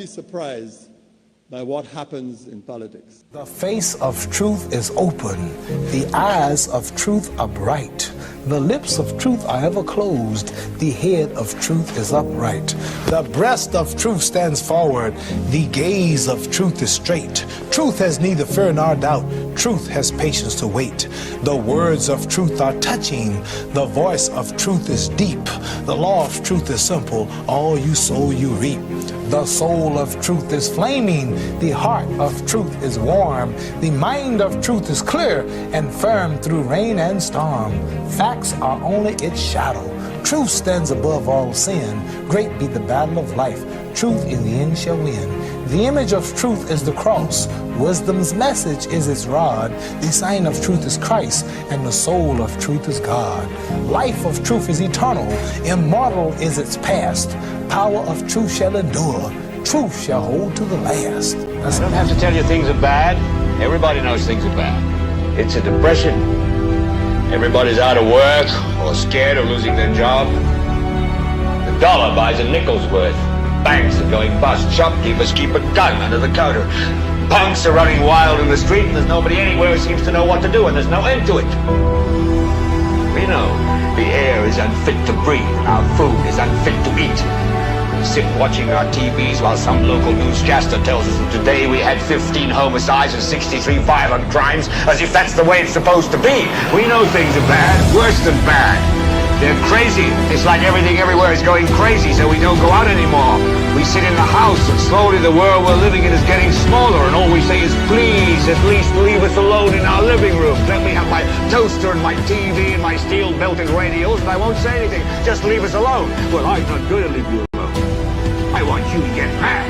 Be surprised by what happens in politics. The face of truth is open, the eyes of truth are bright. The lips of truth are ever closed, the head of truth is upright. The breast of truth stands forward, the gaze of truth is straight. Truth has neither fear nor doubt, truth has patience to wait. The words of truth are touching, the voice of truth is deep. The law of truth is simple, all you sow you reap. The soul of truth is flaming, the heart of truth is warm. The mind of truth is clear and firm through rain and storm. Facts are only its shadow. Truth stands above all sin. Great be the battle of life. Truth in the end shall win. The image of truth is the cross. Wisdom's message is its rod. The sign of truth is Christ, and the soul of truth is God. Life of truth is eternal. Immortal is its past. Power of truth shall endure. Truth shall hold to the last. I don't have to tell you things are bad. Everybody knows things are bad. It's a depression. Everybody's out of work or scared of losing their job. The dollar buys a nickel's worth. Banks are going bust. Shopkeepers keep a gun under the counter. Punks are running wild in the street, and there's nobody anywhere who seems to know what to do, and there's no end to it. We know the air is unfit to breathe, and our food is unfit to eat. We sit watching our TVs while some local newscaster tells us that today we had 15 homicides and 63 violent crimes, as if that's the way it's supposed to be. We know things are bad, worse than bad. They're crazy. It's like everything everywhere is going crazy, so we don't go out anymore. We sit in the house, and slowly the world we're living in is getting smaller, and all we say is, please, at least leave us alone in our living room. Let me have my toaster and my TV and my steel-belted radios, and I won't say anything. Just leave us alone. Well, I'm not going to leave you alone. I want you to get mad.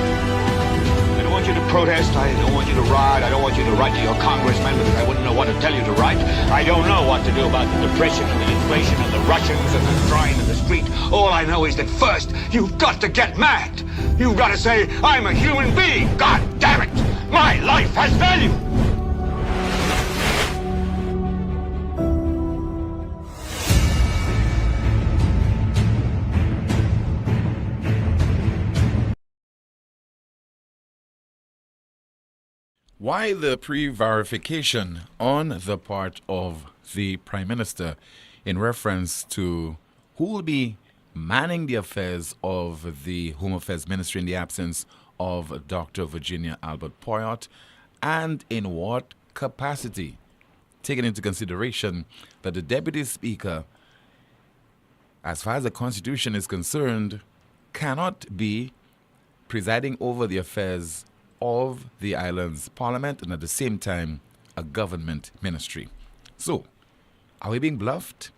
I don't want you to protest. I don't want you to riot. I don't want you to write to your congressman because I wouldn't know what to tell you to write. I don't know what to do about the depression and the inflation and the Russians and the crime in the street. All I know is that first, you've got to get mad. You've got to say, I'm a human being. God damn it. My life has value. Why the pre-verification on the part of the Prime Minister in reference to who will be manning the affairs of the Home Affairs Ministry in the absence of Dr. Virginia Albert Poyot, and in what capacity, taking into consideration that the Deputy Speaker, as far as the Constitution is concerned, cannot be presiding over the affairs of the island's parliament and at the same time a government ministry. So, are we being bluffed?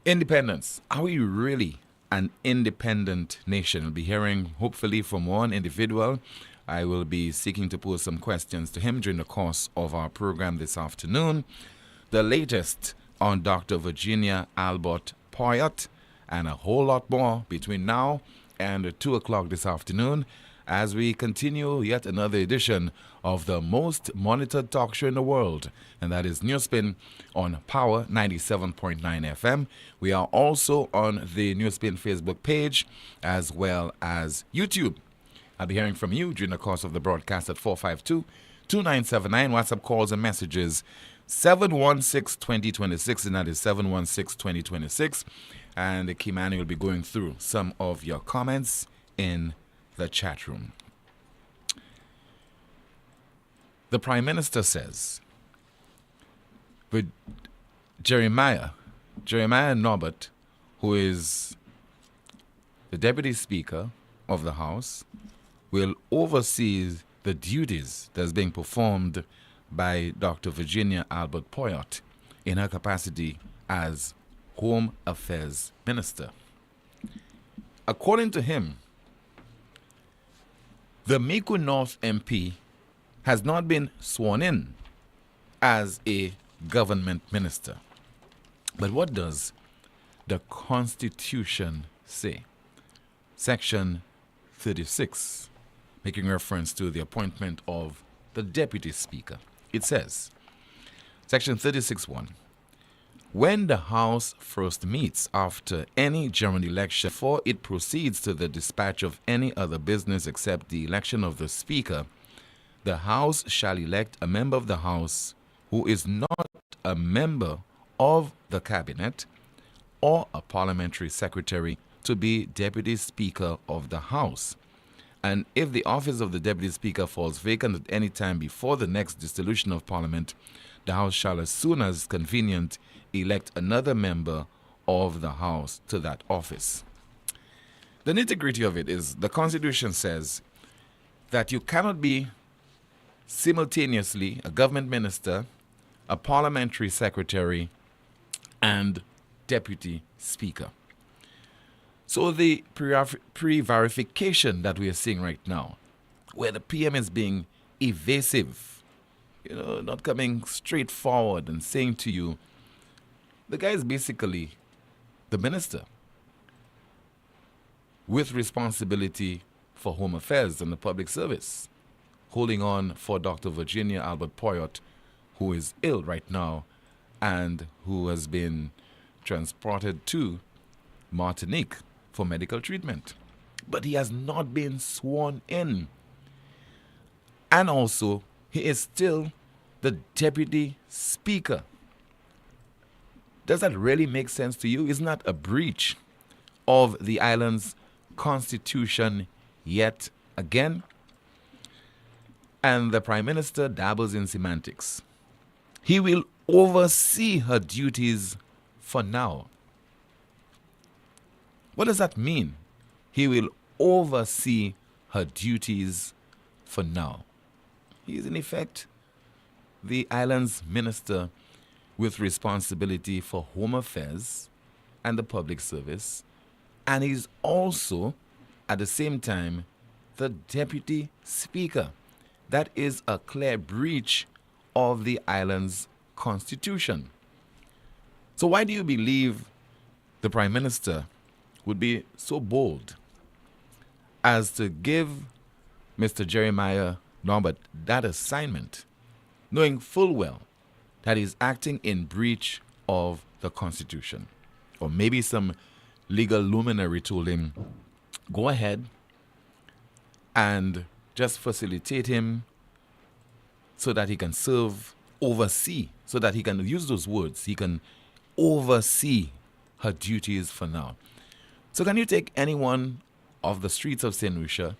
Independence. Are we really an independent nation? We'll be hearing hopefully from one individual. I will be seeking to pose some questions to him during the course of our program this afternoon. The latest on Dr. Virginia Albert Poyot, and a whole lot more between now and 2 o'clock this afternoon, as we continue yet another edition of the most monitored talk show in the world, and that is NewsSpin on Power 97.9 FM. We are also on the NewsSpin Facebook page as well as YouTube. I'll be hearing from you during the course of the broadcast at 452-2979. WhatsApp calls and messages 716-2026, and that is 716-2026. And the key man will be going through some of your comments in the chat room. The Prime Minister says, with Jeremiah Norbert, who is the Deputy Speaker of the House, will oversee the duties that's being performed by Dr. Virginia Albert Poyot in her capacity as Home Affairs Minister. According to him, the Miku North MP has not been sworn in as a government minister. But what does the Constitution say? Section 36, making reference to the appointment of the Deputy Speaker. It says, Section 36(1), When the House first meets after any general election, before it proceeds to the dispatch of any other business except the election of the Speaker, the House shall elect a member of the House who is not a member of the Cabinet or a parliamentary secretary to be Deputy Speaker of the House. And if the office of the Deputy Speaker falls vacant at any time before the next dissolution of Parliament, the House shall, as soon as convenient, elect another member of the House to that office. The nitty-gritty of it is the Constitution says that you cannot be simultaneously a government minister, a parliamentary secretary, and deputy speaker. So the pre-verification that we are seeing right now, where the PM is being evasive, not coming straight forward and saying to you, the guy is basically the minister with responsibility for home affairs and the public service, holding on for Dr. Virginia Albert Poyot, who is ill right now and who has been transported to Martinique for medical treatment. But he has not been sworn in. And also, he is still the deputy speaker. Does that really make sense to you? Isn't that a breach of the island's constitution yet again? And the Prime Minister dabbles in semantics. He will oversee her duties for now. What does that mean? He will oversee her duties for now. He is in effect the island's minister with responsibility for home affairs and the public service, and he's also, at the same time, the deputy speaker. That is a clear breach of the island's constitution. So why do you believe the Prime Minister would be so bold as to give Mr. Jeremiah Norbert that assignment, knowing full well that he's acting in breach of the Constitution? Or maybe some legal luminary told him, go ahead and just facilitate him so that he can oversee, so that he can use those words, he can oversee her duties for now. So can you take anyone off the streets of St. Lucia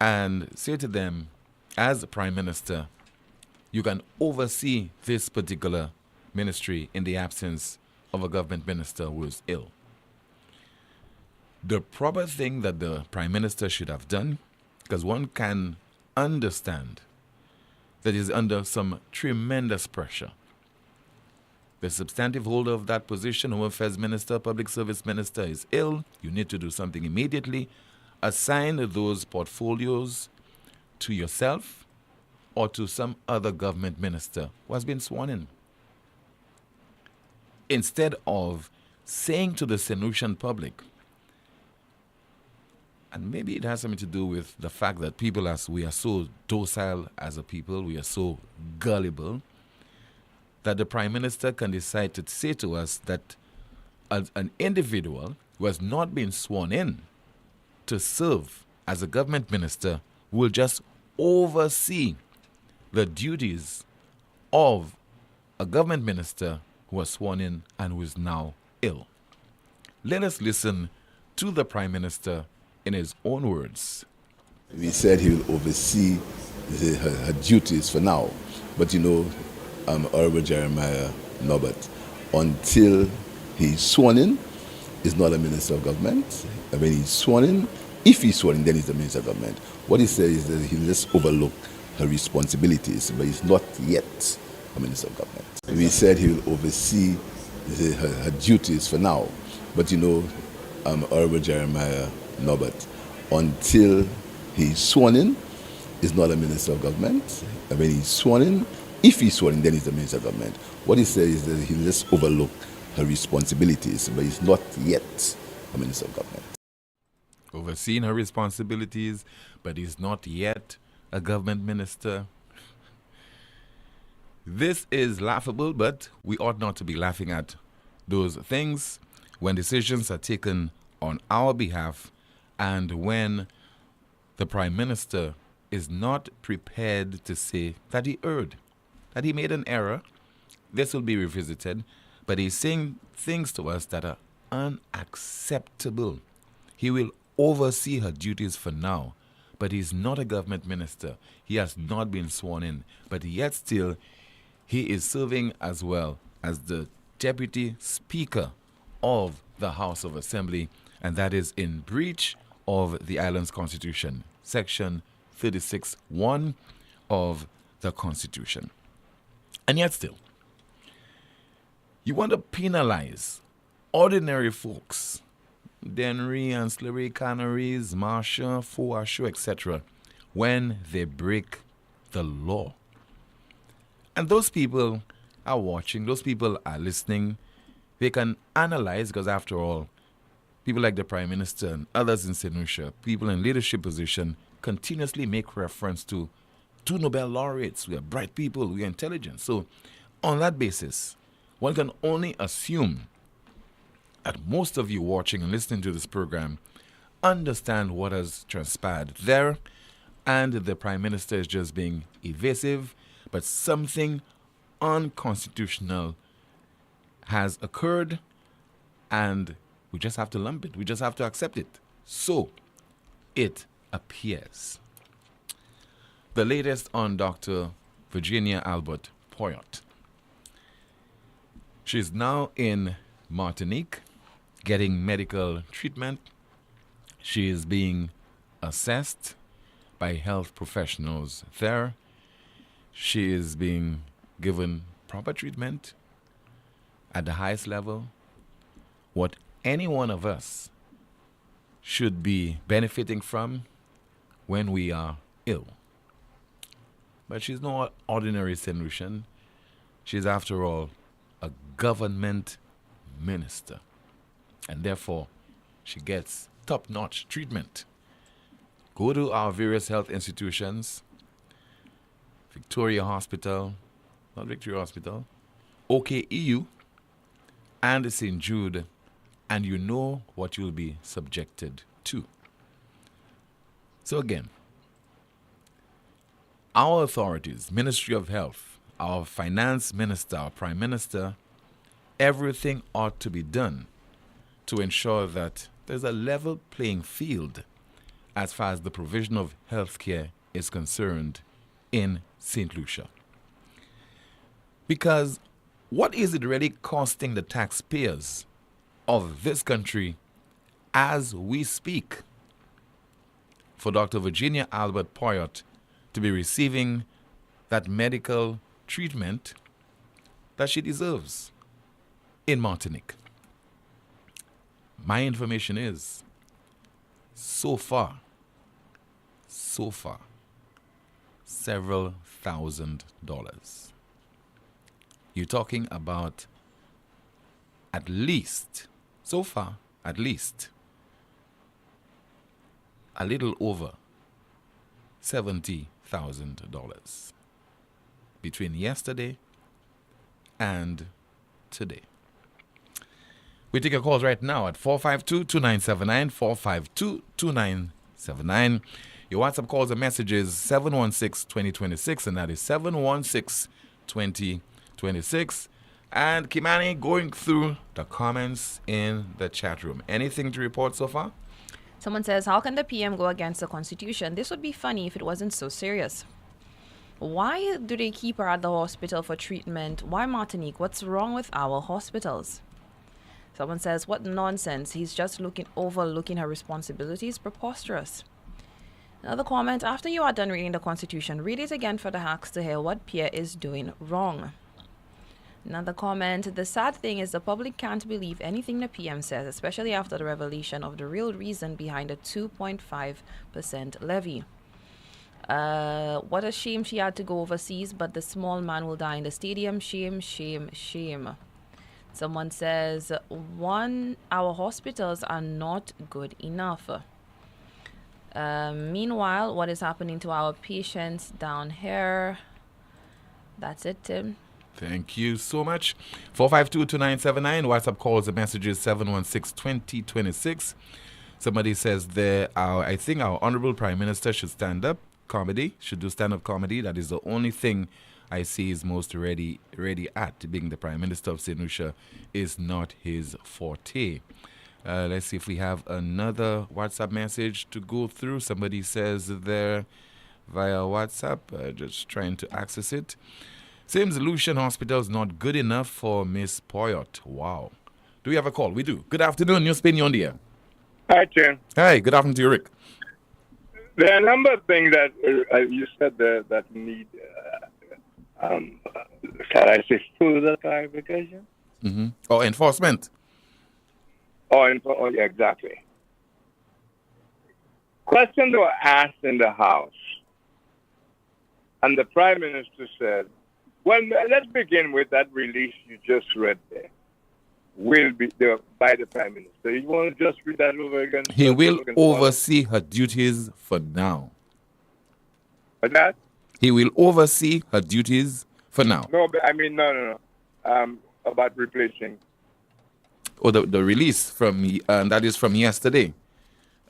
and say to them, as Prime Minister, you can oversee this particular ministry in the absence of a government minister who is ill? The proper thing that the Prime Minister should have done, because one can understand that he's under some tremendous pressure. The substantive holder of that position, Home Affairs Minister, Public Service Minister, is ill. You need to do something immediately. Assign those portfolios to yourself or to some other government minister who has been sworn in. Instead of saying to the St. Lucian public, and maybe it has something to do with the fact that we are so docile as a people, we are so gullible, that the Prime Minister can decide to say to us that an individual who has not been sworn in to serve as a government minister will just oversee the duties of a government minister who was sworn in and who is now ill. Let us listen to the Prime Minister in his own words. We said he will oversee her duties for now, but Honorable Jeremiah Norbert, until he's sworn in, is not a minister of government. And when he's sworn in, if he's sworn in, then he's a minister of government. What he says is that he'll just overlook her responsibilities, but he's not yet a minister of government. We said he will oversee her duties for now, but Honorable Jeremiah Norbert, until he's sworn in, is not a minister of government. And when he's sworn in, if he's sworn in, then he's the minister of government. What he says is that he'll just overlook her responsibilities, but he's not yet a minister of government. Overseeing her responsibilities, but he's not yet a government minister. This is laughable, but we ought not to be laughing at those things when decisions are taken on our behalf and when the Prime Minister is not prepared to say that he erred, that he made an error. This will be revisited, but he's saying things to us that are unacceptable. He will oversee her duties for now, but he's not a government minister. He has not been sworn in, but yet still he is serving as well as the Deputy Speaker of the House of Assembly, and that is in breach of the island's constitution, Section 36(1) of the Constitution. And yet still, you want to penalize ordinary folks, Dennery, Ancillary, Canaries, Marsha, Foasho, etc., when they break the law. And those people are watching, those people are listening. They can analyze, because after all, people like the Prime Minister and others in St. Lucia, people in leadership position, continuously make reference to 2 Nobel laureates. We are bright people, we are intelligent. So on that basis, one can only assume that most of you watching and listening to this program understand what has transpired there, and the Prime Minister is just being evasive, but something unconstitutional has occurred, and we just have to lump it. We just have to accept it. So it appears. The latest on Dr. Virginia Albert Poyot. She's now in Martinique getting medical treatment. She is being assessed by health professionals there. She is being given proper treatment at the highest level. What any one of us should be benefiting from when we are ill. But she's no ordinary St. Lucian. She's, after all, a government minister. And therefore, she gets top-notch treatment. Go to our various health institutions, Victoria Hospital, not Victoria Hospital, OKEU, and St. Jude, and you know what you'll be subjected to. So again, our authorities, Ministry of Health, our finance minister, our prime minister, everything ought to be done to ensure that there's a level playing field as far as the provision of health care is concerned in St. Lucia. Because what is it really costing the taxpayers of this country as we speak for Dr. Virginia Albert Poyot to be receiving that medical treatment that she deserves in Martinique? My information is, so far, several $1,000s. You're talking about at least, so far, at least a little over $70,000 between yesterday and today. We take your calls right now at 452-2979, 452-2979. Your WhatsApp calls and messages 716-2026, and that is 716-2026. And Kimani, going through the comments in the chat room. Anything to report so far? Someone says, how can the PM go against the Constitution? This would be funny if it wasn't so serious. Why do they keep her at the hospital for treatment? Why Martinique? What's wrong with our hospitals? Someone says, what nonsense. He's just overlooking her responsibilities. Preposterous. Another comment, after you are done reading the Constitution, read it again for the hacks to hear what Pierre is doing wrong. Another comment, the sad thing is the public can't believe anything the PM says, especially after the revelation of the real reason behind the 2.5% levy. What a shame she had to go overseas, but the small man will die in the stadium. Shame, shame, shame. Someone says, our hospitals are not good enough. Meanwhile, what is happening to our patients down here? That's it, Tim. Thank you so much. 452-2979. WhatsApp calls and messages 716-2026. Somebody says there, I think our Honorable Prime Minister should stand up comedy, should do stand-up comedy. That is the only thing I see is most ready at. Being the Prime Minister of St. Lucia is not his forte. Let's see if we have another WhatsApp message to go through. Somebody says there via WhatsApp, just trying to access it. Seems Lucian Hospital is not good enough for Miss Poyot. Wow. Do we have a call? We do. Good afternoon, NewsSpin, you're on the air. Hi, Tim. Hi, good afternoon to you, Rick. There are a number of things that you said that need, shall I say, further clarification? Mm-hmm. Or enforcement. Oh, yeah, exactly. Questions were asked in the House, and the Prime Minister said, well, let's begin with that release you just read there. Will be there by the Prime Minister. You want to just read that over again? He will oversee her duties for now. But that? He will oversee her duties for now. No, but I mean, no. About replacing. Oh, the release from that is from yesterday.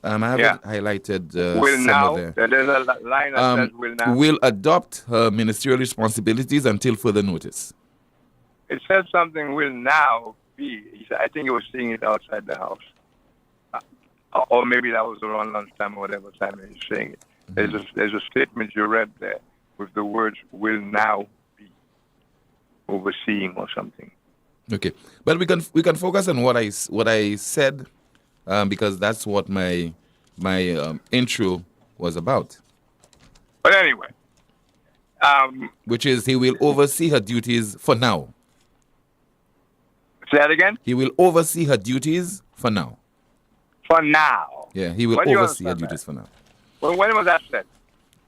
I haven't highlighted will some now. of the... There's a line that says will now. Will adopt her ministerial responsibilities until further notice. It says something will now be. I think he was seeing it outside the House. Or maybe that was around lunchtime or whatever time he was saying it. Mm-hmm. There's a statement you read there with the words will now be overseeing or something. Okay, but we can focus on what I said because that's what my intro was about. But anyway, which is he will oversee her duties for now. Say that again? He will oversee her duties for now. For now? Yeah, he will oversee her duties for now. Well, when was that said?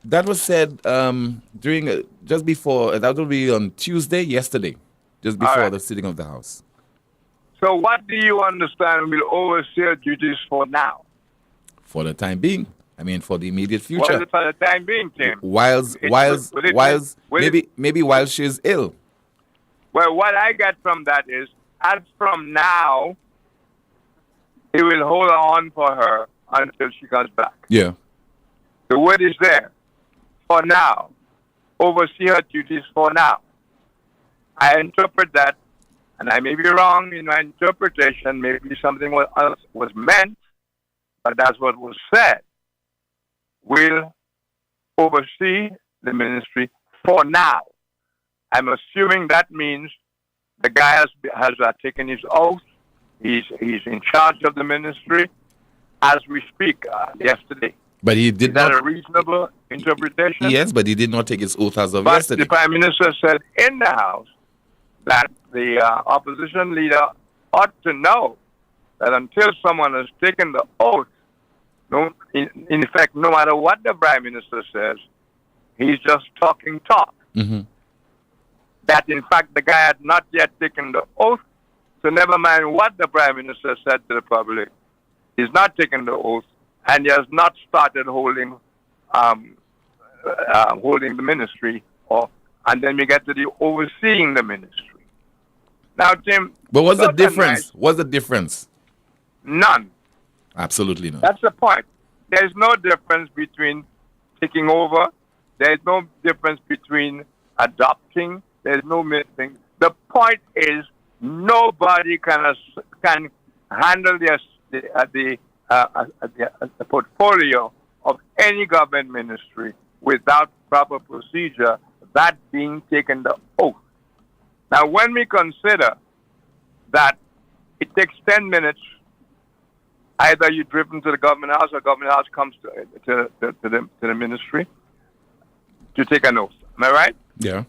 That was said during just before. That will be on Tuesday, yesterday, just before the sitting of the House. So, what do you understand will oversee her duties for now? For the time being, I mean, for the immediate future. What is it for the time being, Tim? Whilst maybe while she's ill. Well, what I get from that is, as from now, he will hold on for her until she comes back. Yeah. The word is there. For now. Oversee her duties for now. I interpret that, and I may be wrong in my interpretation. Maybe something else was meant, but that's what was said. Will oversee the ministry for now. I'm assuming that means the guy has taken his oath. He's in charge of the ministry as we speak yesterday. But he did not. Is that a reasonable interpretation? Yes, but he did not take his oath as of yesterday. The Prime Minister said in the House that the opposition leader ought to know that until someone has taken the oath, in effect, no matter what the Prime Minister says, he's just talking talk. Mm-hmm. That, in fact, the guy had not yet taken the oath, so never mind what the Prime Minister said to the public. He's not taken the oath, and he has not started holding the ministry, and then we get to the overseeing the ministry. Now, Tim... But what's the difference? What's the difference? None. Absolutely none. That's the point. There's no difference between taking over. There's no difference between adopting. There's no missing. The point is nobody can handle the portfolio of any government ministry without proper procedure, that being taken the oath. Now, when we consider that it takes 10 minutes, either you're driven to the government house or government house comes to the ministry to take an oath. Am I right? Yeah.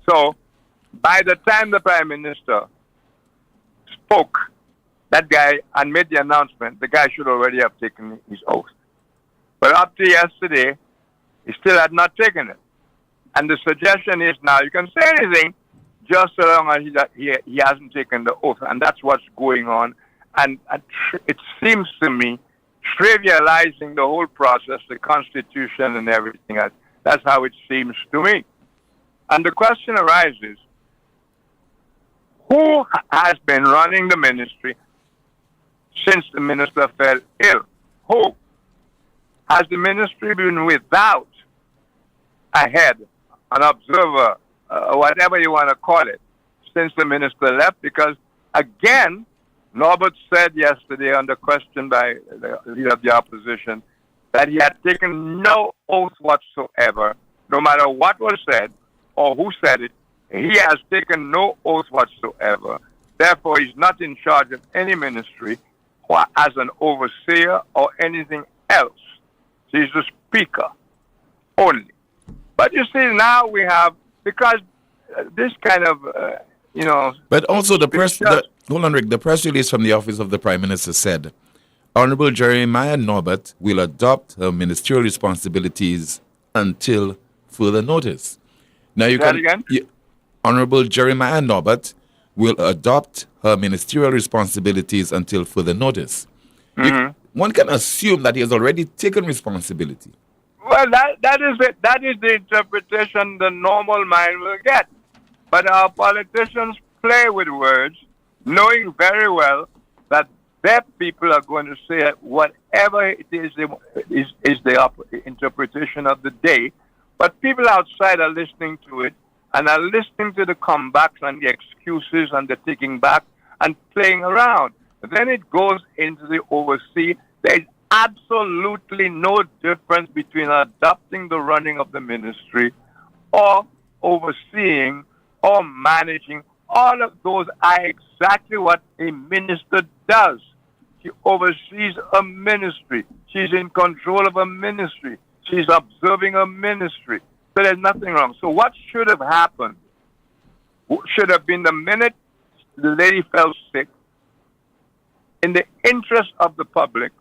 So, by the time the Prime Minister spoke, that guy, and made the announcement, the guy should already have taken his oath. But up to yesterday, he still had not taken it. And the suggestion is now, you can say anything, just so long as he hasn't taken the oath. And that's what's going on. And it seems to me, trivializing the whole process, the Constitution and everything else. That's how it seems to me. And the question arises, who has been running the ministry since the minister fell ill? Who? Has the ministry been without a head, an observer, whatever you want to call it, since the minister left? Because, again, Norbert said yesterday under question by the leader of the opposition that he had taken no oath whatsoever, no matter what was said or who said it. He has taken no oath whatsoever. Therefore, he's not in charge of any ministry or as an overseer or anything else. He's the speaker only. But you see, now we have, because this kind of, But also the press, hold on, Rick, the press release from the office of the Prime Minister said, Honorable Jeremiah Norbert will adopt her ministerial responsibilities until further notice. Now you Say can, that again? Honorable Jeremiah Norbert will adopt her ministerial responsibilities until further notice. One can assume that he has already taken responsibility. Well, that is it. That is the interpretation the normal mind will get. But our politicians play with words, knowing very well that their people are going to say whatever it is is the interpretation of the day. But people outside are listening to it and are listening to the comebacks and the excuses and the taking back and playing around. Then it goes into the oversee. There's absolutely no difference between adopting the running of the ministry or overseeing or managing. All of those are exactly what a minister does. She oversees a ministry. She's in control of a ministry. She's observing a ministry. So there's nothing wrong. So what should have happened should have been the minute the lady fell sick, in the interest of the public,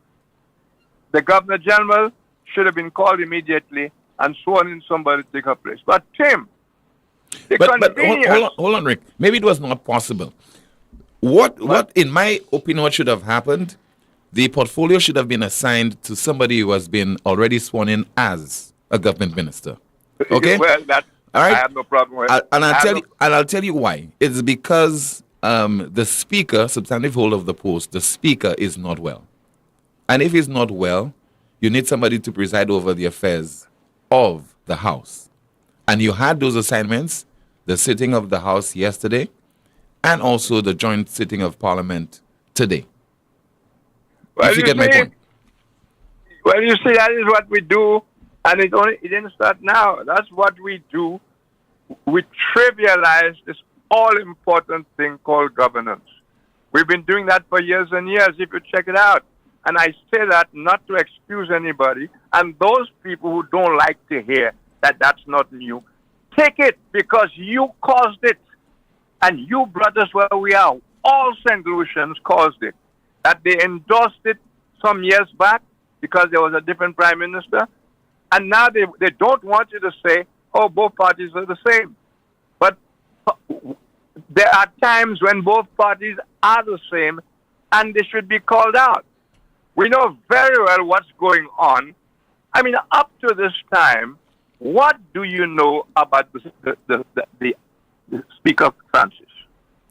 the Governor General should have been called immediately and sworn in somebody to take her place. But Tim, hold on, Rick. Maybe it was not possible. What in my opinion, what should have happened, the portfolio should have been assigned to somebody who has been already sworn in as a government minister. Okay? Well, that all right. I have no problem with. I'll tell you why. It's because the speaker, substantive holder of the post, the speaker is not well. And if he's not well, you need somebody to preside over the affairs of the House. And you had those assignments, the sitting of the House yesterday, and also the joint sitting of Parliament today. Well, you get my point. Well, you see, that is what we do, and it didn't start now. That's what we do. We trivialize this all-important thing called governance. We've been doing that for years and years, if you check it out. And I say that not to excuse anybody. And those people who don't like to hear that that's not new, take it, because you caused it. And you brothers where we are, all St. Lucians caused it. That they endorsed it some years back because there was a different prime minister. And now they don't want you to say, oh, both parties are the same. But there are times when both parties are the same and they should be called out. We know very well what's going on. I mean, up to this time, what do you know about the Speaker Francis?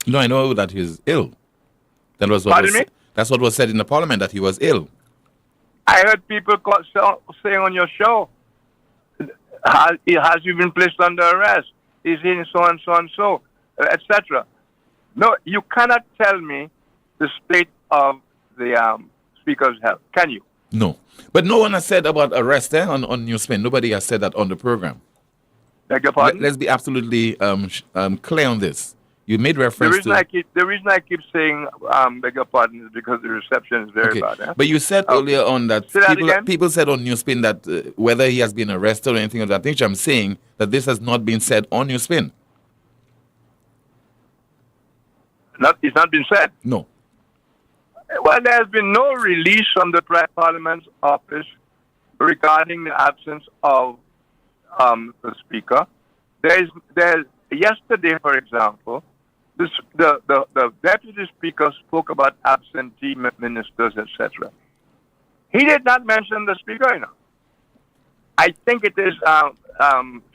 No, I know that he's ill. That's what was said in the Parliament, that he was ill. I heard people saying on your show, has he been placed under arrest? Is he in so and so and so, etc. No, you cannot tell me the state of the Speaker's health, can you? No. But no one has said about arrest on NewsSpin. Nobody has said that on the program. Beg your pardon? Let's be absolutely clear on this. You made reference the reason I keep saying beg your pardon is because the reception is very bad. Eh? But you said earlier on that people said on NewsSpin that whether he has been arrested or anything of that nature. I'm saying that this has not been said on NewsSpin. It's not been said? No. Well, there has been no release from the Parliament's office regarding the absence of the Speaker. There's yesterday, for example, the Deputy Speaker spoke about absentee ministers, etc. He did not mention the Speaker, you know. I think it is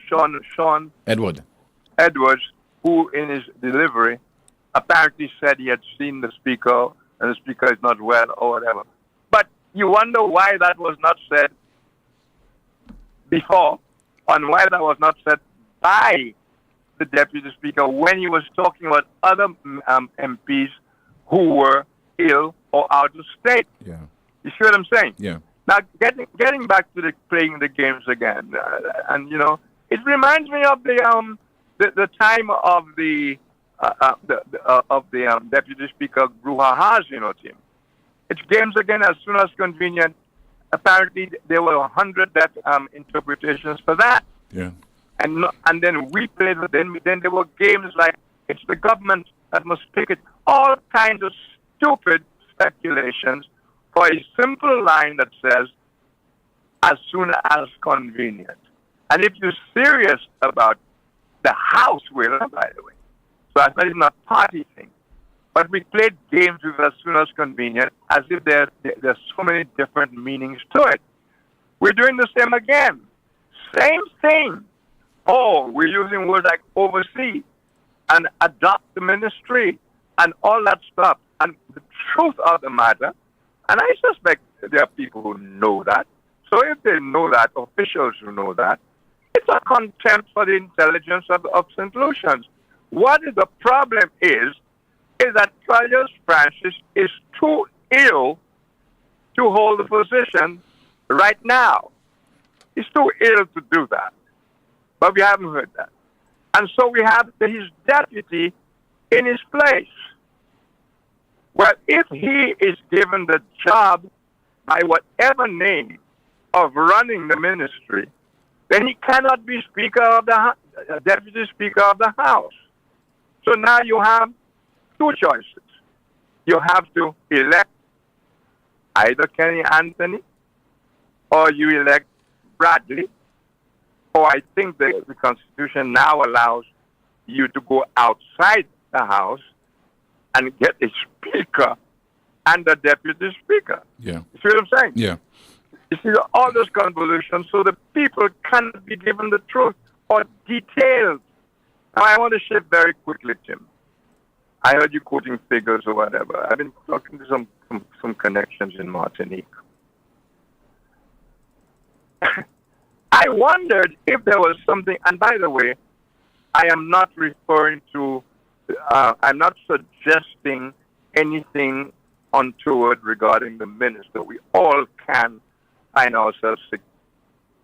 Sean Edward. Edwards, who in his delivery apparently said he had seen the speaker and the speaker is not well or whatever. But you wonder why that was not said before and why that was not said by the deputy speaker when he was talking about other MPs who were ill or out of state. Yeah. You see what I'm saying? Yeah. Now, getting back to playing the games again, and you know, it reminds me of the time of the deputy speaker Bruhaha's, you know, team. It's games again as soon as convenient. Apparently, there were 100 interpretations for that. Yeah. And then we played with them. Then there were games like it's the government that must pick it. All kinds of stupid speculations for a simple line that says, as soon as convenient. And if you're serious about the House will, by the way, so that's not even a party thing. But we played games with as soon as convenient, as if there's so many different meanings to it. We're doing the same again. Same thing. Oh, we're using words like oversee and adopt the ministry and all that stuff. And the truth of the matter, and I suspect there are people who know that. So if they know that, officials who know that, it's a contempt for the intelligence of St. Lucians. What is the problem is that Charles Francis is too ill to hold the position right now. He's too ill to do that. But we haven't heard that. And so we have his deputy in his place. Well, if he is given the job by whatever name of running the ministry, then he cannot be deputy speaker of the House. So now you have two choices. You have to elect either Kenny Anthony or you elect Bradley, or I think the Constitution now allows you to go outside the House and get a speaker and a deputy speaker. Yeah. You see what I'm saying? Yeah. You see all those convolutions, so the people cannot be given the truth or details. Now, I want to shift very quickly, Tim. I heard you quoting figures or whatever. I've been talking to some connections in Martinique. I wondered if there was something, and by the way, I am not referring to, I'm not suggesting anything untoward regarding the minister. We all can find ourselves sick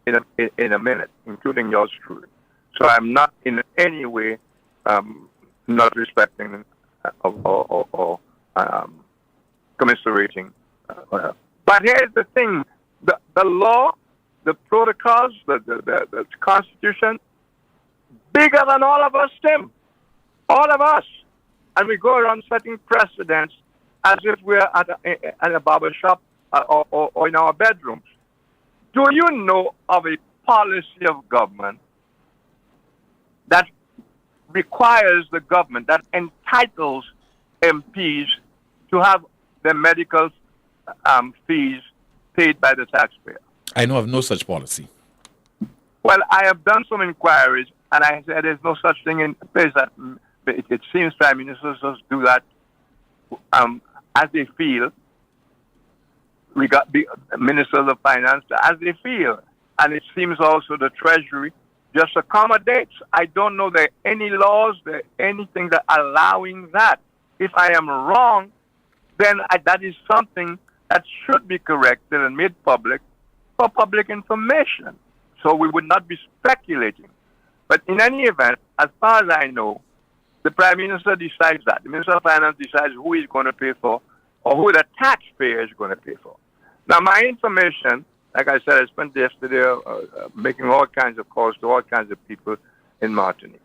in a minute, including yours truly. So I'm not in any way not respecting or commiserating. But here's the thing: the law, the protocols, the Constitution, bigger than all of us, Tim. All of us. And we go around setting precedents as if we're at a barber shop or in our bedrooms. Do you know of a policy of government that requires the government, that entitles MPs to have their medical fees paid by the taxpayer? I know of no such policy. Well, I have done some inquiries, and I said there's no such thing in place. That it seems prime ministers just do that as they feel. We got the ministers of finance as they feel, and it seems also the Treasury just accommodates. I don't know there are any laws, there anything that allowing that. If I am wrong, then that is something that should be corrected and made public for public information. So we would not be speculating. But in any event, as far as I know, the Prime Minister decides that. The Minister of Finance decides who he's going to pay for or who the taxpayer is going to pay for. Now, my information, like I said, I spent yesterday making all kinds of calls to all kinds of people in Martinique.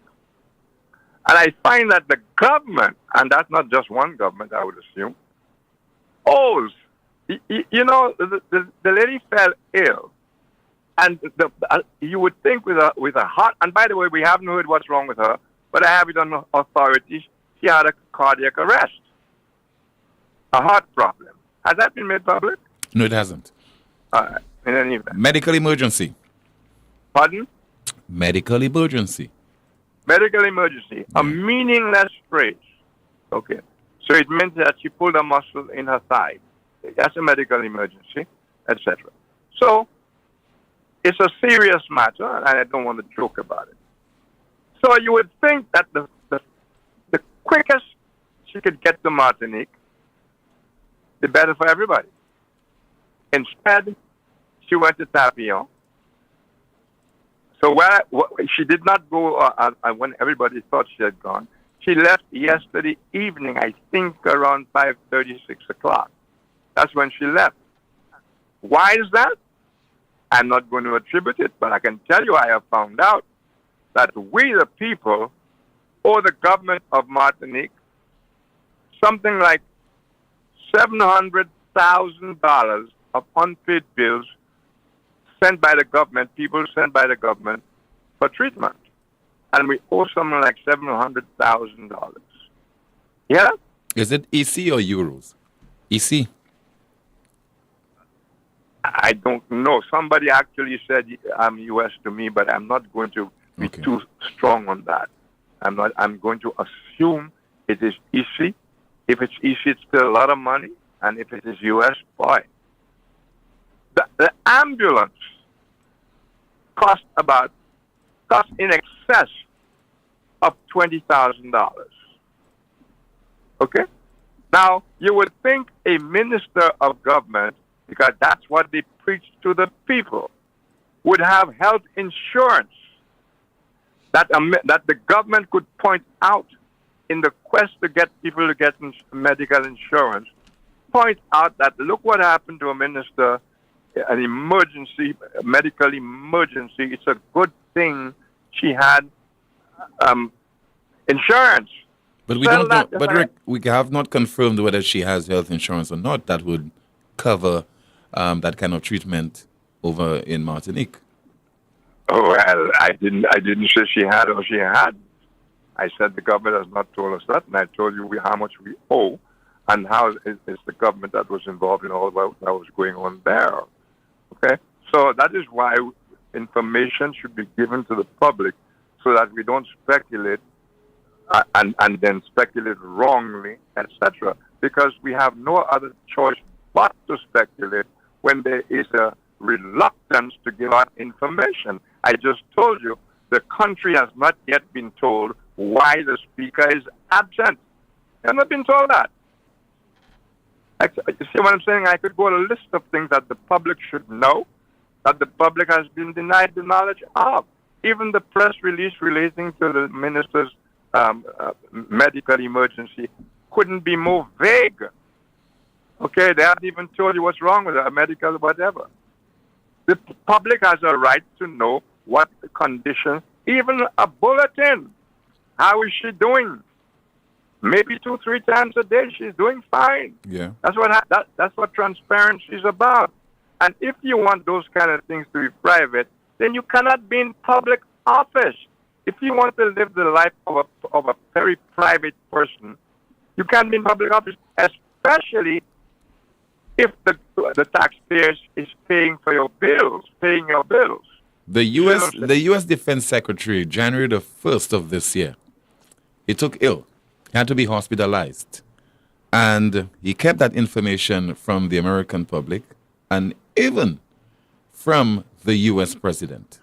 And I find that the government, and that's not just one government, I would assume, owes. You know, the lady fell ill. And you would think with a heart, and by the way, we haven't heard what's wrong with her, but I have it on authorities. She had a cardiac arrest, a heart problem. Has that been made public? No, it hasn't. All right. In any event. Medical emergency. Pardon? Medical emergency. medical emergency, a meaningless phrase. Okay. So it meant that she pulled a muscle in her thigh. That's a medical emergency, etc. So it's a serious matter, and I don't want to joke about it. So you would think that the quickest she could get to Martinique, the better for everybody. Instead, she went to Tapion. So she did not go when everybody thought she had gone. She left yesterday evening, I think around 5:30, 6 o'clock. That's when she left. Why is that? I'm not going to attribute it, but I can tell you I have found out that we, the people, owe the government of Martinique something like $700,000 of unpaid bills sent by the government, people sent by the government for treatment. And we owe something like $700,000. Yeah? Is it EC or euros? EC? I don't know. Somebody actually said I'm US to me, but I'm not going to be too strong on that. I'm going to assume it is EC. If it's EC, it's still a lot of money. And if it is US, boy. The ambulance cost in excess of $20,000. Okay? Now, you would think a minister of government, because that's what they preach to the people, would have health insurance that the government could point out in the quest to get people to get medical insurance, point out that look what happened to a minister, an emergency, a medical emergency. It's a good thing she had insurance. But we don't know. But Rick, we have not confirmed whether she has health insurance or not. That would cover that kind of treatment over in Martinique. Oh well, I didn't say she had or she had. I said the government has not told us that, and I told you how much we owe, and how it's the government that was involved in all that was going on there. Okay, so that is why information should be given to the public, so that we don't speculate and then speculate wrongly, etc. Because we have no other choice but to speculate when there is a reluctance to give out information. I just told you the country has not yet been told why the speaker is absent. They have not been told that. You see what I'm saying? I could go on a list of things that the public should know, that the public has been denied the knowledge of. Even the press release relating to the minister's medical emergency couldn't be more vague. Okay, they haven't even told you what's wrong with her, medical whatever. The public has a right to know what condition, even a bulletin. How is she doing? Maybe 2-3 times a day she's doing fine. Yeah, that's what transparency is about. And if you want those kind of things to be private, then you cannot be in public office. If you want to live the life of a very private person, you can't be in public office, especially if the taxpayers is paying your bills. The U.S. Defense Secretary, January the 1st of this year, he took ill, had to be hospitalized, and he kept that information from the American public and even from the U.S. president.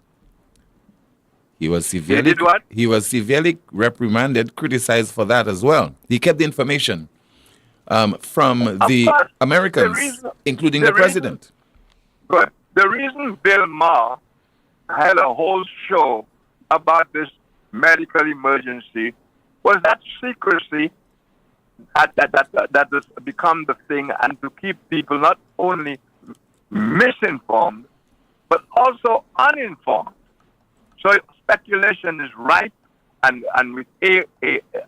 He was severely reprimanded, criticized for that as well. He kept the information from the Americans, including the president. Good. The reason Bill Maher had a whole show about this medical emergency was that secrecy that has become the thing, and to keep people not only misinformed, but also uninformed. So speculation is rife, and with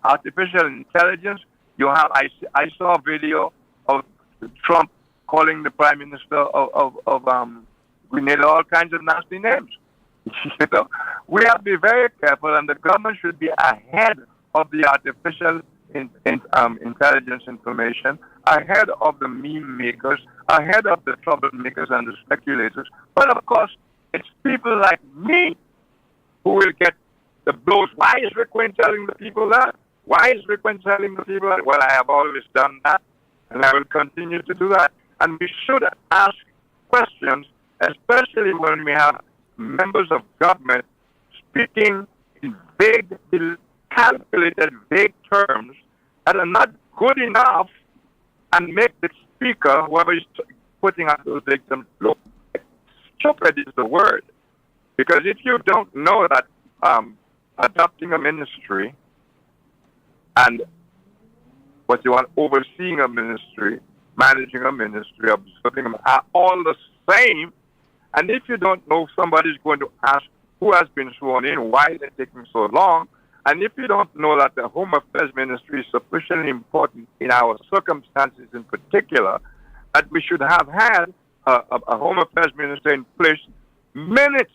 artificial intelligence, I saw a video of Trump calling the Prime Minister of Grenada all kinds of nasty names. We have to be very careful, and the government should be ahead of the artificial intelligence information, ahead of the meme makers, ahead of the troublemakers and the speculators. But of course, it's people like me who will get the blows. Why is Rick Wayne telling the people that? Why is Rick Wayne telling the people that? Well, I have always done that, and I will continue to do that. And we should ask questions, especially when we have members of government speaking in vague, calculated, vague terms that are not good enough and make the speaker, whoever is putting out those victims, look stupid is the word. Because if you don't know that adopting a ministry and what you want, overseeing a ministry, managing a ministry, observing them are all the same, and if you don't know, somebody's going to ask who has been sworn in, why is it taking so long, and if you don't know that the Home Affairs Ministry is sufficiently important in our circumstances in particular, that we should have had a Home Affairs Minister in place minutes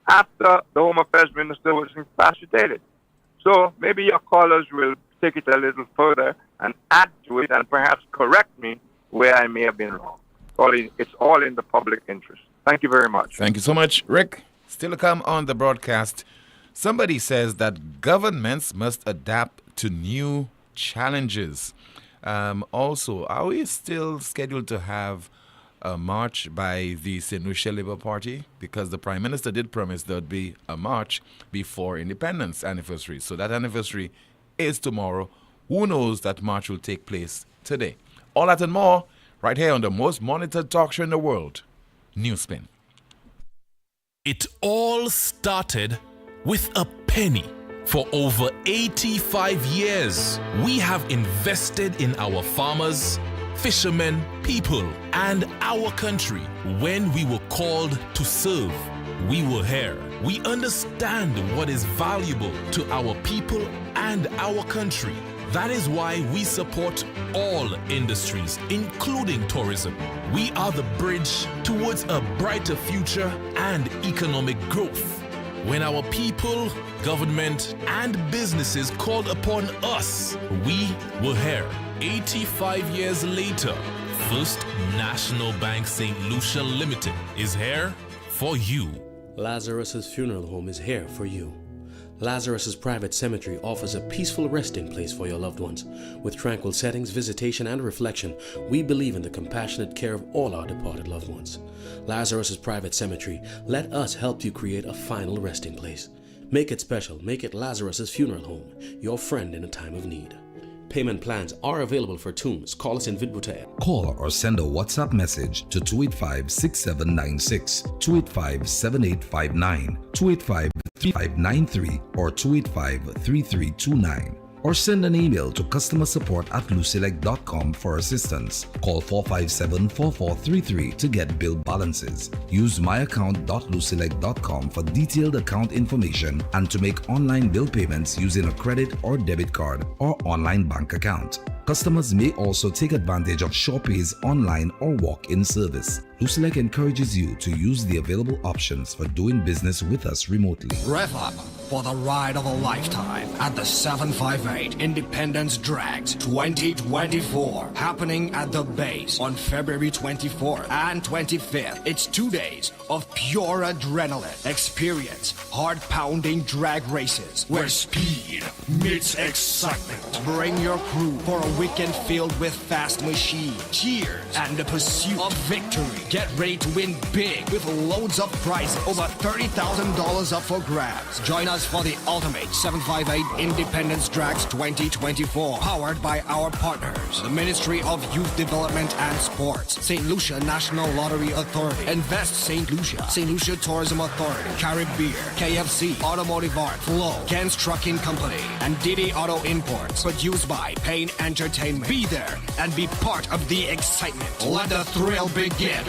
after the Home Affairs Minister was incapacitated. So maybe your callers will take it a little further and add to it and perhaps correct me where I may have been wrong. It's all in the public interest. Thank you very much. Thank you so much, Rick. Still to come on the broadcast. Somebody says that governments must adapt to new challenges. Also, are we still scheduled to have a march by the St. Lucia Labour Party? Because the Prime Minister did promise there would be a march before Independence anniversary. So that anniversary is tomorrow. Who knows, that march will take place today. All that and more right here on the most monitored talk show in the world, NewsSpin. It all started with a penny. For over 85 years, we have invested in our farmers, fishermen, people, and our country. When we were called to serve, we were here. We understand what is valuable to our people and our country. That is why we support all industries, including tourism. We are the bridge towards a brighter future and economic growth. When our people, government, and businesses called upon us, we were here. 85 years later, First National Bank St. Lucia Limited is here for you. Lazarus's Funeral Home is here for you. Lazarus's Private Cemetery offers a peaceful resting place for your loved ones. With tranquil settings, visitation, and reflection, we believe in the compassionate care of all our departed loved ones. Lazarus's Private Cemetery, let us help you create a final resting place. Make it special. Make it Lazarus's Funeral Home, your friend in a time of need. Payment plans are available for tombs. Call us in Vidbutaya. Call or send a WhatsApp message to 285-6796, 285-7859, 285-3593, or 285-3329. Or send an email to customersupport@lucelec.com for assistance. Call 457-4433 to get bill balances. Use myaccount.lucelec.com for detailed account information and to make online bill payments using a credit or debit card or online bank account. Customers may also take advantage of SurePay's online or walk-in service. Lucelec encourages you to use the available options for doing business with us remotely. Rev up for the ride of a lifetime at the 758 Independence Drags 2024, happening at the base on February 24th and 25th. It's 2 days of pure adrenaline. Experience heart-pounding drag races where speed meets excitement. Bring your crew for a weekend filled with fast machines, cheers, and the pursuit of victory. Get ready to win big with loads of prizes. Over $30,000 up for grabs. Join us for the ultimate 758 Independence Drags 2024. Powered by our partners, the Ministry of Youth Development and Sports, St. Lucia National Lottery Authority, Invest St. Lucia, St. Lucia Tourism Authority, Caribbean, KFC, Automotive Art, Flow, Ken's Trucking Company, and Diddy Auto Imports. Produced by Payne Entertainment. Be there and be part of the excitement. Let the thrill begin.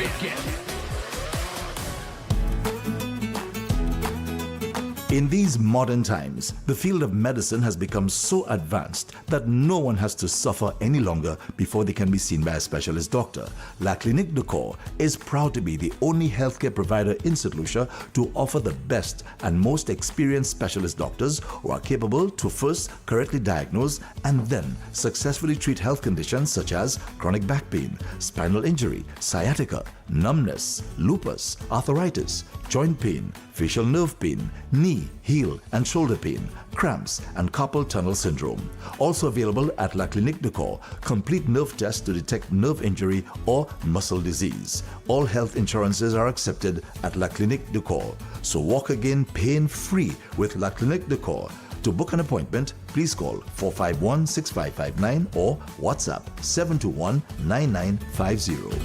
In these modern times, the field of medicine has become so advanced that no one has to suffer any longer before they can be seen by a specialist doctor. La Clinique de Corps is proud to be the only healthcare provider in St. Lucia to offer the best and most experienced specialist doctors who are capable to first correctly diagnose and then successfully treat health conditions such as chronic back pain, spinal injury, sciatica, numbness, lupus, arthritis, joint pain, facial nerve pain, knee, heel, and shoulder pain, cramps, and carpal tunnel syndrome. Also available at La Clinique de Corps, complete nerve test to detect nerve injury or muscle disease. All health insurances are accepted at La Clinique de Corps. So walk again pain-free with La Clinique de Corps. To book an appointment, please call 451-6559 or WhatsApp 721-9950.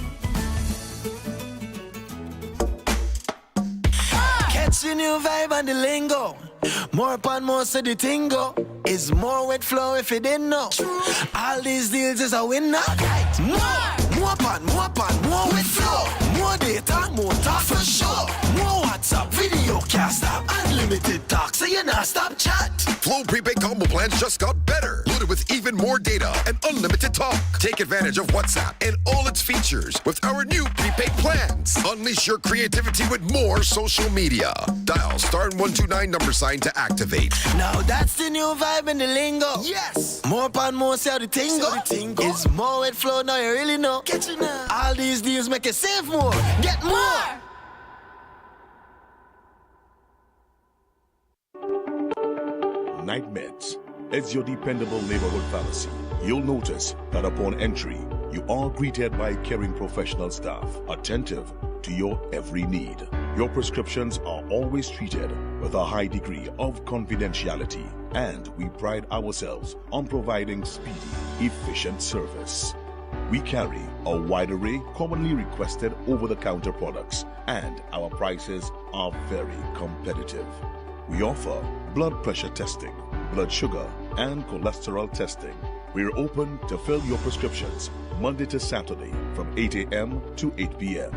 Catch the new vibe and the lingo. More upon more so the tingo. Is more wet flow if you didn't know. All these deals is a winner. More upon more wet flow. More data, more talk for sure. More WhatsApp, video, can't stop. Unlimited talk, so you not stop chat. Flow prepaid combo plans just got better. Loaded with even more data and unlimited talk. Take advantage of WhatsApp and all its features with our new prepaid plans. Unleash your creativity with more social media. Dial *129 $ to activate. Now that's the new vibe and the lingo. Yes. More upon more, see how the tingo. It's more wet flow, now you really know. Get you now. All these deals make you save more. Get more. Night Meds is your dependable neighborhood pharmacy. You'll notice that upon entry, you are greeted by caring professional staff, attentive to your every need. Your prescriptions are always treated with a high degree of confidentiality, and we pride ourselves on providing speedy, efficient service. We carry a wide array commonly requested over-the-counter products, and our prices are very competitive. We offer blood pressure testing, blood sugar, and cholesterol testing. We're open to fill your prescriptions Monday to Saturday from 8 a.m. to 8 p.m.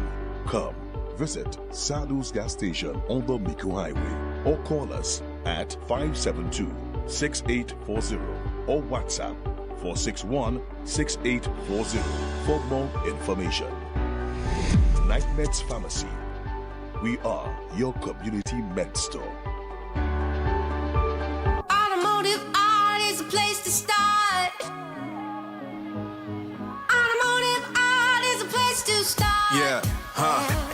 Come visit Sadhu's gas station on the Miku Highway or call us at 572-6840 or WhatsApp 461-6840 for more information. Night Meds Pharmacy. We are your community med store. Automotive art is a place to start. Automotive art is a place to start. Yeah,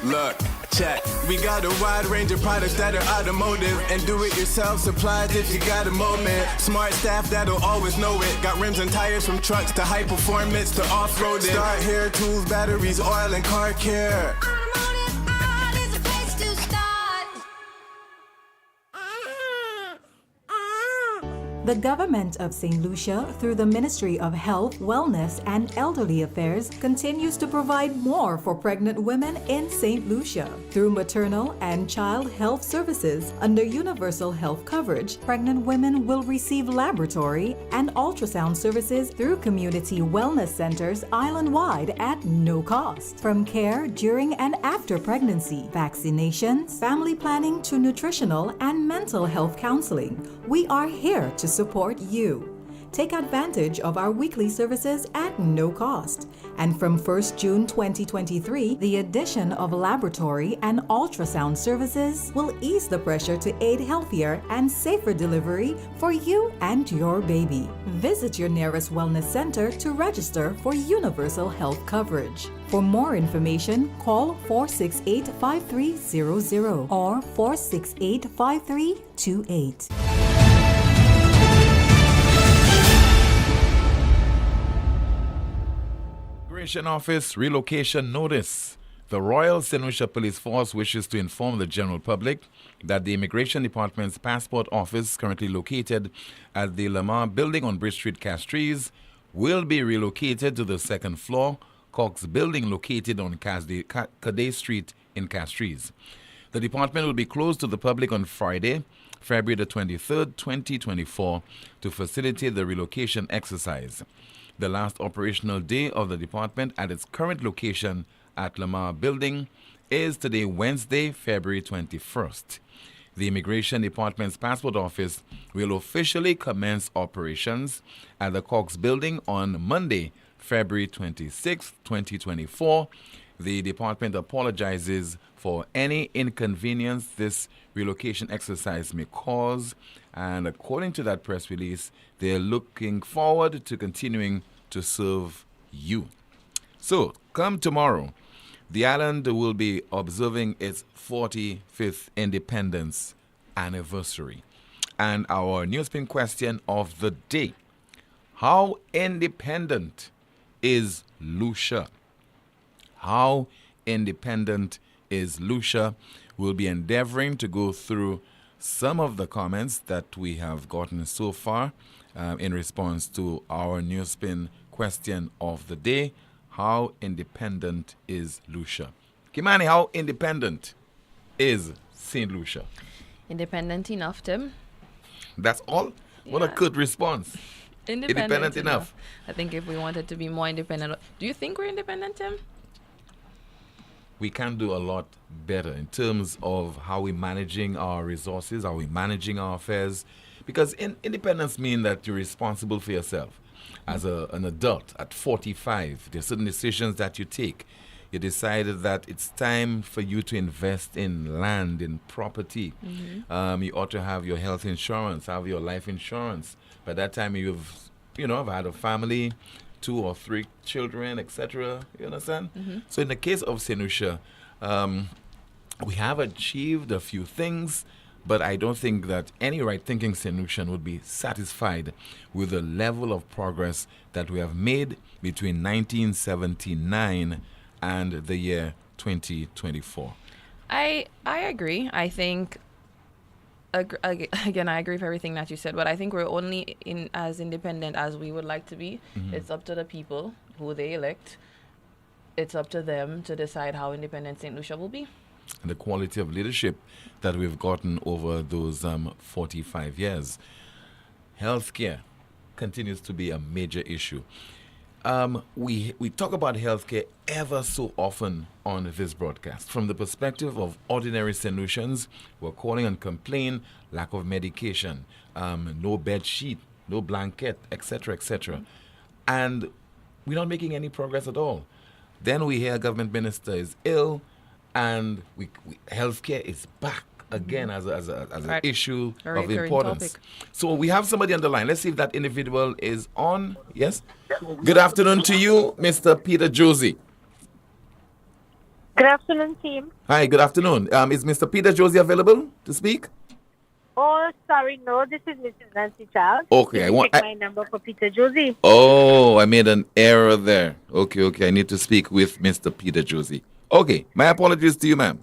look, check. We got a wide range of products that are automotive and do-it-yourself supplies if you got a moment. Smart staff that'll always know it. Got rims and tires from trucks to high performance to off-roading. Start hair tools, batteries, oil, and car care. Automotive art is a place to start. The government of St. Lucia, through the Ministry of Health, Wellness, and Elderly Affairs, continues to provide more for pregnant women in St. Lucia. Through maternal and child health services under universal health coverage, pregnant women will receive laboratory and ultrasound services through community wellness centers island-wide at no cost. From care during and after pregnancy, vaccinations, family planning to nutritional and mental health counseling, we are here to support you. Take advantage of our weekly services at no cost. And from 1st June 2023, the addition of laboratory and ultrasound services will ease the pressure to aid healthier and safer delivery for you and your baby. Visit your nearest wellness center to register for universal health coverage. For more information, call 468-5300 or 468-5328. Immigration Office relocation notice. The Royal St. Lucia Police Force wishes to inform the general public that the Immigration Department's passport office, currently located at the Lamar Building on Bridge Street, Castries, will be relocated to the second floor Cox Building located on Cadet Street in Castries. The department will be closed to the public on Friday, February the 23rd, 2024, to facilitate the relocation exercise. The last operational day of the department at its current location at Lamar Building is today, Wednesday, February 21st. The Immigration Department's passport office will officially commence operations at the Cox Building on Monday, February 26, 2024. The department apologizes for any inconvenience this relocation exercise may cause, and according to that press release, they're looking forward to continuing to serve you. So, come tomorrow, The island will be observing its 45th independence anniversary. And our NewsSpin question of the day: how independent is Lucia? How independent is Lucia? We'll be endeavoring to go through some of the comments that we have gotten so far in response to our NewsSpin question of the day. How independent is Lucia? Kimani, how independent is St. Lucia? Independent enough, Tim. That's all? What a good response. Independent enough. I think if we wanted to be more independent. Do you think we're independent, Tim? We can do a lot better in terms of how we're managing our resources, how we're managing our affairs. Because independence means that you're responsible for yourself. As an adult at 45, there are certain decisions that you take. You decided that it's time for you to invest in land, in property. You ought to have your health insurance, have your life insurance. By that time, you've had a family, 2 or 3 children, etc. You understand? So in the case of St. Lucia, we have achieved a few things, but I don't think that any right-thinking St. Lucian would be satisfied with the level of progress that we have made between 1979 and the year 2024. I agree. I think, again, I agree with everything that you said, but I think we're only as independent as we would like to be. It's up to the people who they elect. It's up to them to decide how independent St. Lucia will be. And the quality of leadership that we've gotten over those 45 years. Healthcare continues to be a major issue. We talk about healthcare ever so often on this broadcast. From the perspective of ordinary St. Lucians, we're calling and complain lack of medication, no bed sheet, no blanket, etc., etc. And we're not making any progress at all. Then we hear a government minister is ill, and healthcare is back again as an issue of importance. Topic. So we have somebody on the line. Let's see if that individual is on. Yes? Good afternoon to you, Mr. Peter Josie. Good afternoon, team. Hi, good afternoon. Is Mr. Peter Josie available to speak? Oh, sorry, no. This is Mrs. Nancy Child. Okay, check my number for Peter Josie. Oh, I made an error there. Okay. I need to speak with Mr. Peter Josie. Okay, my apologies to you, ma'am.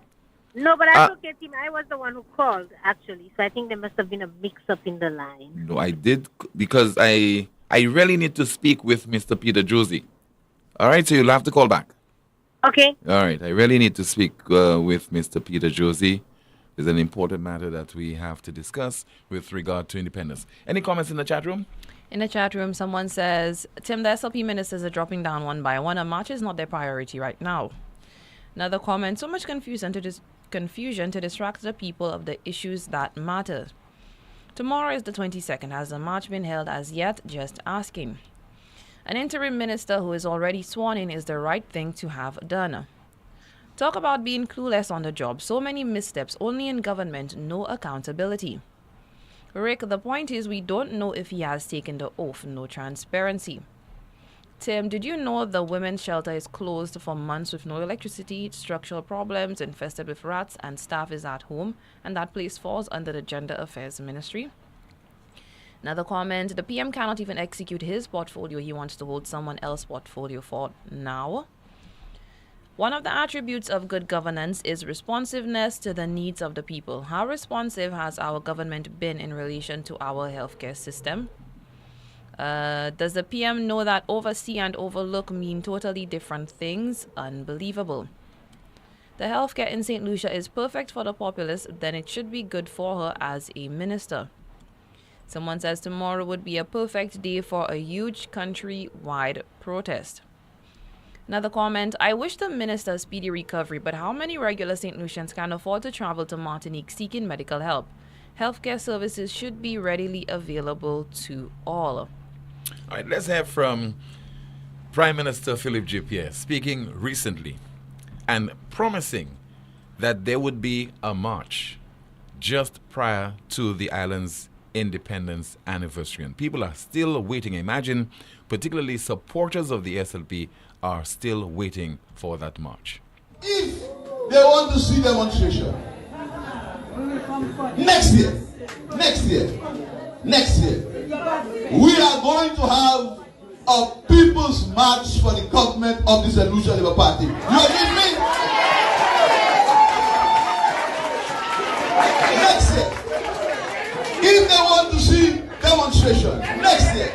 No, but that's okay, team. I was the one who called, actually. So I think there must have been a mix-up in the line. No, I did, because I really need to speak with Mr. Peter Josie. All right, so you'll have to call back. Okay. All right, I really need to speak with Mr. Peter Josie. There's an important matter that we have to discuss with regard to independence. Any comments in the chat room? In the chat room, someone says, Tim, the SLP ministers are dropping down one by one. A march is not their priority right now. Another comment, so much confusion to distract the people of the issues that matter. Tomorrow is the 22nd. Has the march been held as yet? Just asking. An interim minister who is already sworn in is the right thing to have done. Talk about being clueless on the job. So many missteps, only in government, no accountability. Rick, the point is we don't know if he has taken the oath, no transparency. Tim, did you know the women's shelter is closed for months with no electricity, structural problems, infested with rats, and staff is at home, and that place falls under the Gender Affairs Ministry? Another comment, the PM cannot even execute his portfolio. He wants to hold someone else's portfolio for now. One of the attributes of good governance is responsiveness to the needs of the people. How responsive has our government been in relation to our healthcare system? Does the PM know that oversee and overlook mean totally different things? Unbelievable. The healthcare in St. Lucia is perfect for the populace, then it should be good for her as a minister. Someone says tomorrow would be a perfect day for a huge country-wide protest. Another comment, I wish the minister a speedy recovery, but how many regular St. Lucians can afford to travel to Martinique seeking medical help? Healthcare services should be readily available to all. All right, let's hear from Prime Minister Philip J. Pierre speaking recently and promising that there would be a march just prior to the island's independence anniversary. And people are still waiting. Imagine, particularly supporters of the SLP are still waiting for that march. if they want to see demonstration, next year, we are going to have a people's march for the government of the St. Lucia Labour Party. You agree with me? Next year, if they want to see demonstration, next year,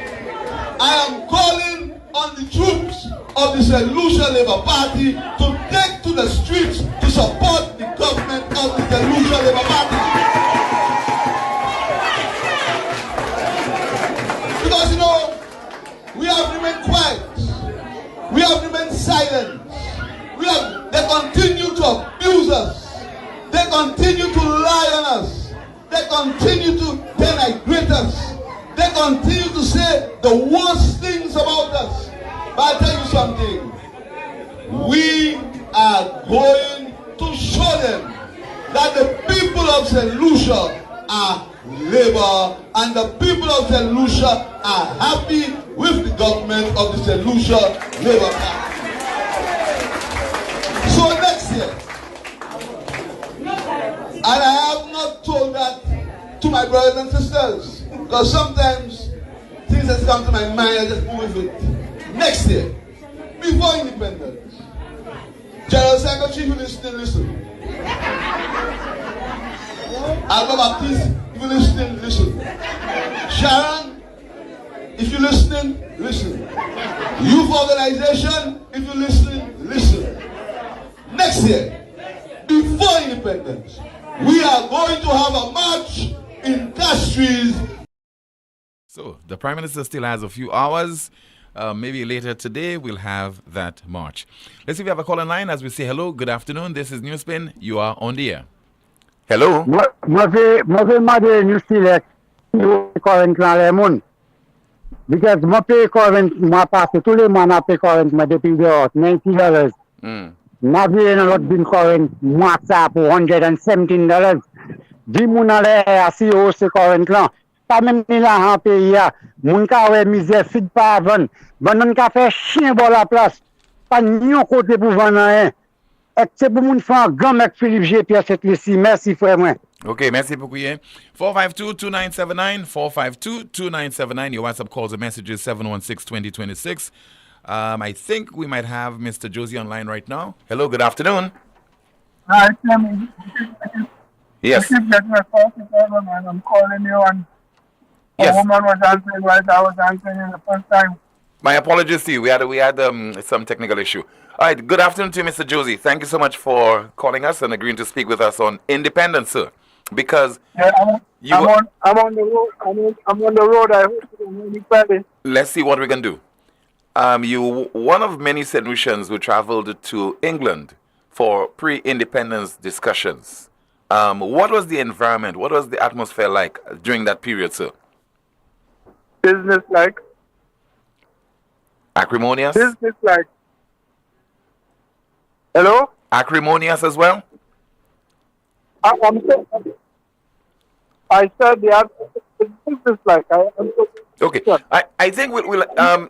I am calling on the troops of the St. Lucia Labour Party to take to the streets to support the government of the St. Lucia Labour Party. Because, you know, we have remained quiet. We have remained silent. They continue to abuse us. They continue to lie on us. They continue to denigrate us. They continue to say the worst things about us. But I tell you something. We are going to show them that the people of St. Lucia are Labour, and the people of St. Lucia are happy with the government of the St. Lucia Labour Party. So next year, and I have not told that to my brothers and sisters, because sometimes things that come to my mind, I just move with it. Next year, before independence, General Secretary, if you listen. Alba Baptiste, if you're listening, listen. Sharon, if you're listening, listen. Youth organization, if you're listening, listen. Next year, before independence, we are going to have a march in Castries. So the Prime Minister still has a few hours. Maybe later today we'll have that march. Let's see if we have a call online as we say hello. Good afternoon. This is NewsSpin. You are on the air. Hello. Because my pay current, my pass tous les mois, my pay current, my depuis dehors, $90. Ma vie n'a not been current, moi ça pour $117. Di moun ale asi au ce current là. Pas même ni la en pays ya. Moun ka ouais misère fit pas avant. Banan ka fait chien bon la place. Pas ni un côté pour vendre rien. C'est pour moun faire grand mec Philippe G. Pierre cette ici. Merci frère moi. Okay, merci beaucoup. 452-2979, 452-2979. Your WhatsApp calls and messages 716-2026. I think we might have Mr. Josie online right now. Hello, good afternoon. Hi, Tim. Yes. I keep getting a call and I'm calling you, and Yes. a woman was answering right. I was answering in the first time. My apologies to you. We had some technical issue. All right, good afternoon to you, Mr. Josie. Thank you so much for calling us and agreeing to speak with us on independence, sir. Because Yeah, I'm on the road. I'm on the road. I hope you don't really credit. let's see what we can do. You one of many St. Lucians who traveled to England for pre-independence discussions. What was the environment? What was the atmosphere like during that period, sir? Business like. Acrimonious? Business like. Hello? Acrimonious as well? I said the business like. Okay. I think we'll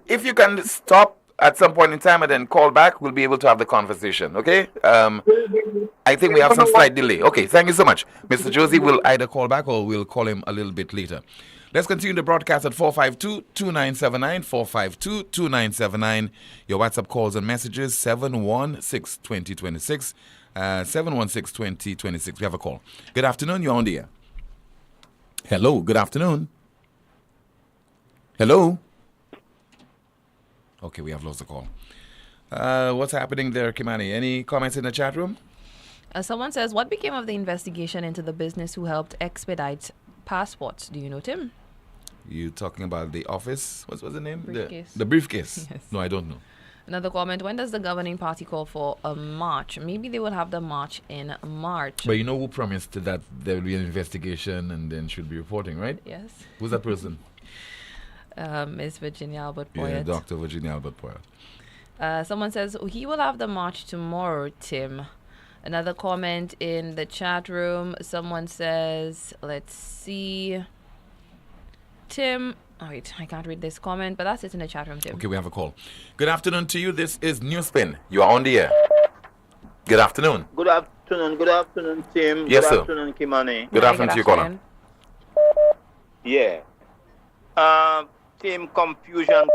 if you can stop at some point in time and then call back, we'll be able to have the conversation, okay? I think we have some slight delay. Okay, thank you so much. Mr. Josie will either call back or we'll call him a little bit later. Let's continue the broadcast at 452-2979, 452-2979. Your WhatsApp calls and messages, 716-2026, 716-2026. We have a call. Good afternoon, you're on the air. Hello, good afternoon. Hello? Okay, we have lost the call. What's happening there, Kimani? Any comments in the chat room? Someone says, what became of the investigation into the business who helped expedite passports? Do you know, Tim? You talking about the office? What's the name? Briefcase. The briefcase. Yes. No, I don't know. Another comment, when does the governing party call for a march? Maybe they will have the march in March. But you know who promised that there will be an investigation and then should be reporting, right? Yes. Who's that person? Miss Virginia Albert Poyet. Yeah, Dr. Virginia Albert Poyet. Someone says he will have the march tomorrow, Tim. Another comment in the chat room. Someone says, let's see. Tim. Oh, wait, I can't read this comment, but that's it in the chat room, Tim. Okay, we have a call. Good afternoon to you. This is NewsSpin. You are on the air. Good afternoon. Good afternoon, Tim. Yes, good sir. afternoon, Kimani. Good afternoon to you, caller. Yeah. Tim, confusion.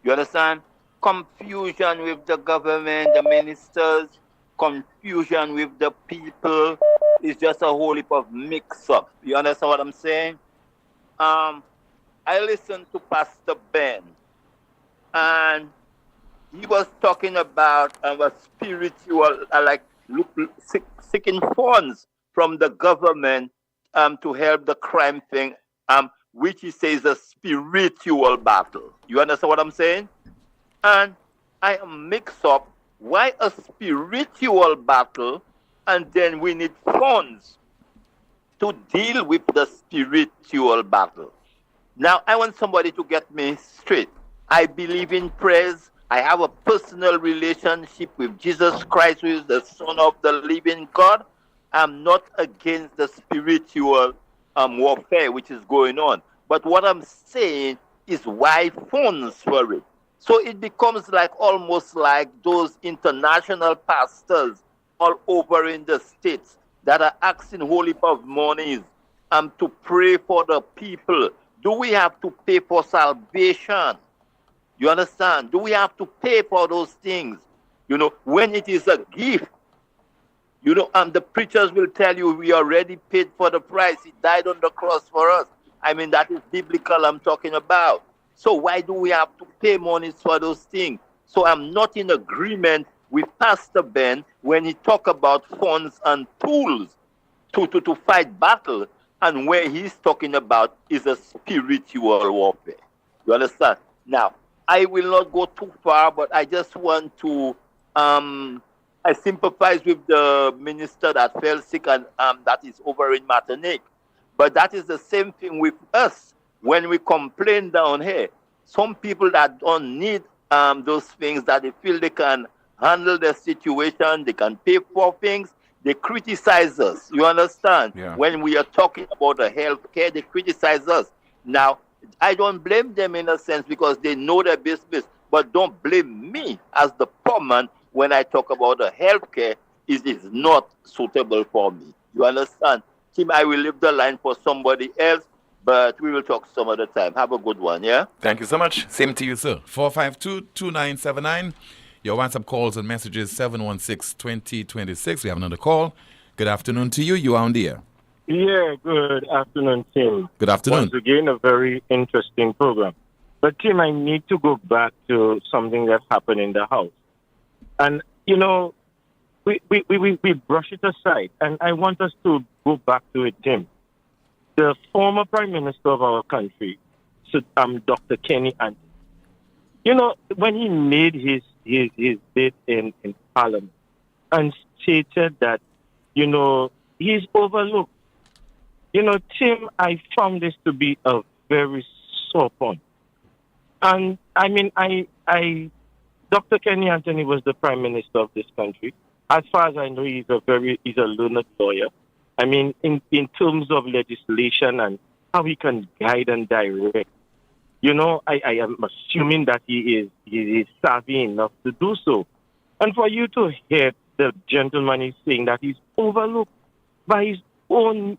You understand? Confusion with the government, the ministers, confusion with the people. It's just a whole heap of mix-up. You understand what I'm saying? I listened to Pastor Ben, and he was talking about a spiritual, seeking funds from the government to help the crime thing, which he says a spiritual battle. You understand what I'm saying? And I am mixed up. Why a spiritual battle, and then we need funds to deal with the spiritual battle? Now, I want somebody to get me straight. I believe in prayers. I have a personal relationship with Jesus Christ, who is the Son of the living God. I'm not against the spiritual warfare which is going on. But what I'm saying is why funds for it? So it becomes like almost like those international pastors all over in the States that are asking whole heap of monies to pray for the people. Do we have to pay for salvation? You understand? Do we have to pay for those things? You know, when it is a gift, you know, the preachers will tell you we already paid for the price. He died on the cross for us. I mean, that is biblical I'm talking about. So why do we have to pay monies for those things? So I'm not in agreement with Pastor Ben when he talk about funds and tools to fight battle, and where he's talking about is a spiritual warfare. You understand? Now, I will not go too far, but I just want to, I sympathize with the minister that fell sick and that is over in Martinique. But that is the same thing with us when we complain down here. Some people that don't need those things, that they feel they can handle the situation, they can pay for things, they criticize us. You understand? Yeah. When we are talking about the health care, they criticize us. Now, I don't blame them in a sense because they know their business, but don't blame me as the poor man when I talk about the health care. It is not suitable for me. You understand? Tim, I will leave the line for somebody else, but we will talk some other time. Have a good one, yeah? Thank you so much. Same to you, sir. 452-2979. Your WhatsApp calls and messages 716-2026. We have another call. Good afternoon to you. You are on the air. Yeah, good afternoon, Tim. Good afternoon. Once again, a very interesting program. But, Tim, I need to go back to something that happened in the House. And, you know, we brush it aside. And I want us to go back to it, Tim. The former Prime Minister of our country, Dr. Kenny Anthony, you know, when he made his bid in Parliament and stated that, you know, he's overlooked. You know, Tim, I found this to be a very sore point. And, I mean, Dr. Kenny Anthony was the Prime Minister of this country. As far as I know, he's a learned lawyer. I mean, in terms of legislation and how he can guide and direct, you know, I am assuming that he is savvy enough to do so. And for you to hear the gentleman is saying that he's overlooked by his own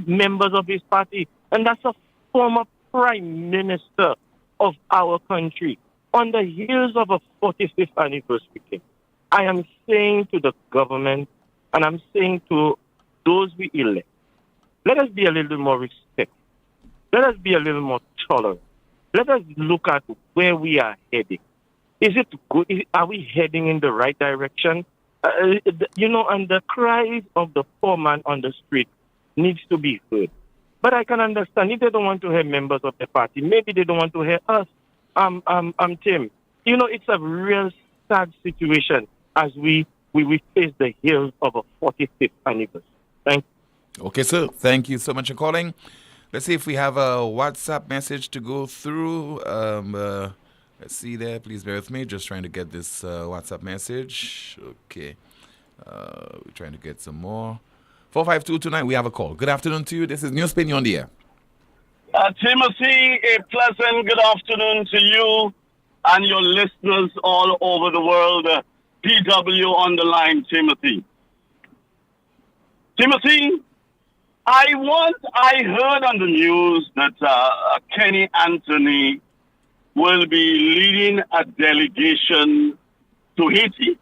members of his party, and that's a former Prime Minister of our country on the heels of a 45th anniversary. I am saying to the government, and I'm saying to those we elect, let us be a little more respectful. Let us be a little more tolerant. Let us look at where we are heading. Is it good? Are we heading in the right direction? You know, and the cries of the poor man on the street needs to be heard. But I can understand if they don't want to hear members of the party, maybe they don't want to hear us. Tim, you know, it's a real sad situation as we face the heels of a 45th anniversary. Thank you. Okay, sir. Thank you so much for calling. Let's see if we have a WhatsApp message to go through. Let's see there. Please bear with me. Just trying to get this WhatsApp message. Okay. We're trying to get some more. 45229, we have a call. Good afternoon to you. This is NewsSpin, you're on the air. Timothy, a pleasant good afternoon to you. and your listeners all over the world. PW on the line, Timothy. Timothy, I heard on the news that Kenny Anthony will be leading a delegation to Haiti.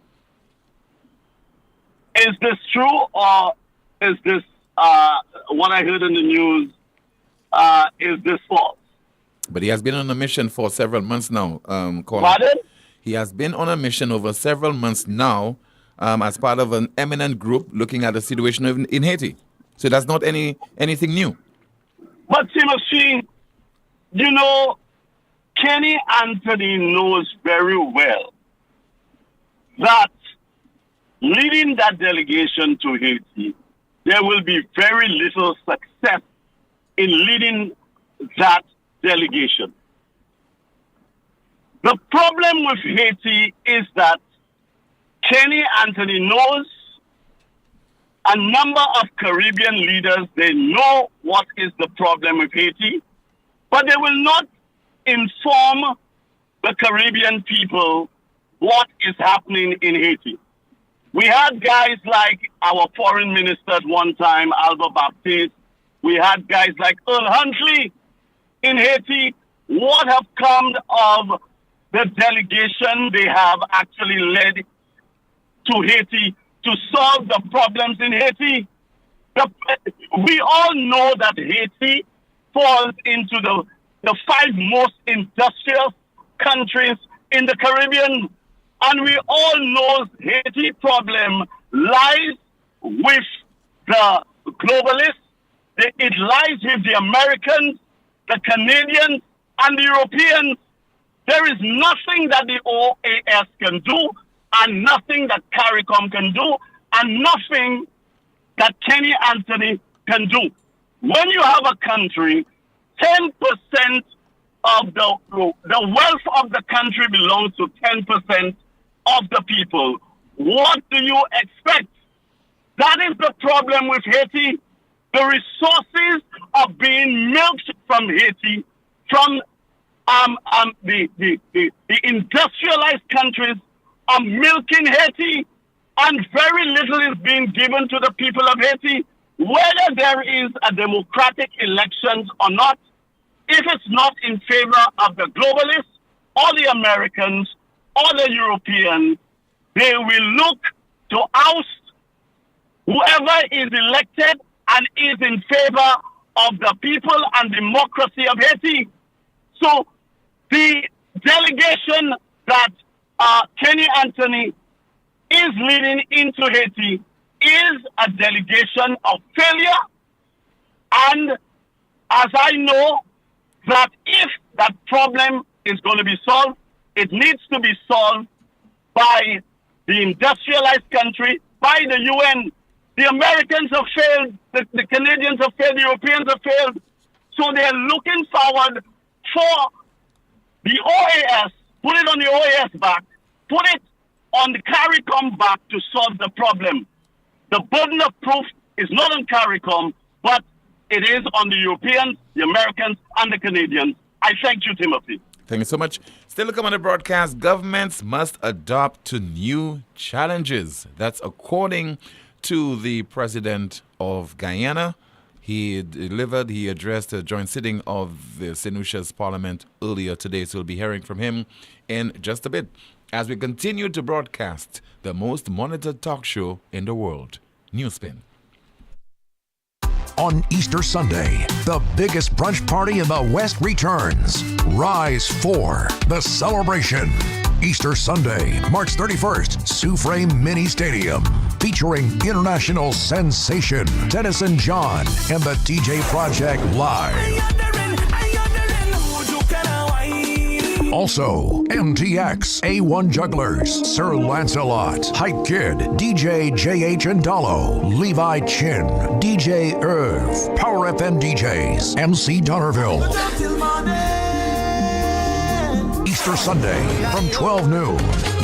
Is this true, or is this what I heard in the news? Is this false? But he has been on a mission for several months now, Colin. Pardon? He has been on a mission over several months now as part of an eminent group looking at the situation in Haiti. So that's not anything new. But Timothy, you know, Kenny Anthony knows very well that leading that delegation to Haiti, there will be very little success in leading that delegation. The problem with Haiti is that Kenny Anthony knows a number of Caribbean leaders, they know what is the problem with Haiti, but they will not inform the Caribbean people what is happening in Haiti. We had guys like our foreign minister at one time, Albert Baptiste. We had guys like Earl Huntley in Haiti. What have come of the delegation they have actually led to Haiti to solve the problems in Haiti? We all know that Haiti falls into the 5 most industrial countries in the Caribbean. And we all know Haiti problem lies with the globalists. It lies with the Americans, the Canadians, and the Europeans. There is nothing that the OAS can do, and nothing that CARICOM can do, and nothing that Kenny Anthony can do. When you have a country, 10% of the wealth of the country belongs to 10% of the people. What do you expect? That is the problem with Haiti. The resources are being milked from Haiti, from the industrialized countries are milking Haiti, and very little is being given to the people of Haiti. Whether there is a democratic elections or not, if it's not in favor of the globalists or the Americans or the Europeans, they will look to oust whoever is elected and is in favor of the people and democracy of Haiti. So the delegation that Kenny Anthony is leading into Haiti is a delegation of failure. And as I know that if that problem is going to be solved, it needs to be solved by the industrialized country, by the UN. The Americans have failed, the Canadians have failed, the Europeans have failed. So they're looking forward for the OAS, put it on the OAS back, put it on the CARICOM back to solve the problem. The burden of proof is not on CARICOM, but it is on the Europeans, the Americans, and the Canadians. I thank you, Timothy. Thank you so much. Still to come on the broadcast, governments must adapt to new challenges. That's according to the president of Guyana. He addressed a joint sitting of the St. Lucia's Parliament earlier today, so we'll be hearing from him in just a bit as we continue to broadcast the most monitored talk show in the world, NewsSpin. On Easter Sunday, the biggest brunch party in the West returns. Rise 4, the celebration. Easter Sunday, March 31st, Soufre Mini Stadium. Featuring international sensation Tennyson John and the DJ Project live. Also, MTX, A1 Jugglers, Sir Lancelot, Hype Kid, DJ JH Indalo, Levi Chin, DJ Irv, Power FM DJs, MC Donnerville. Easter Sunday from 12 noon,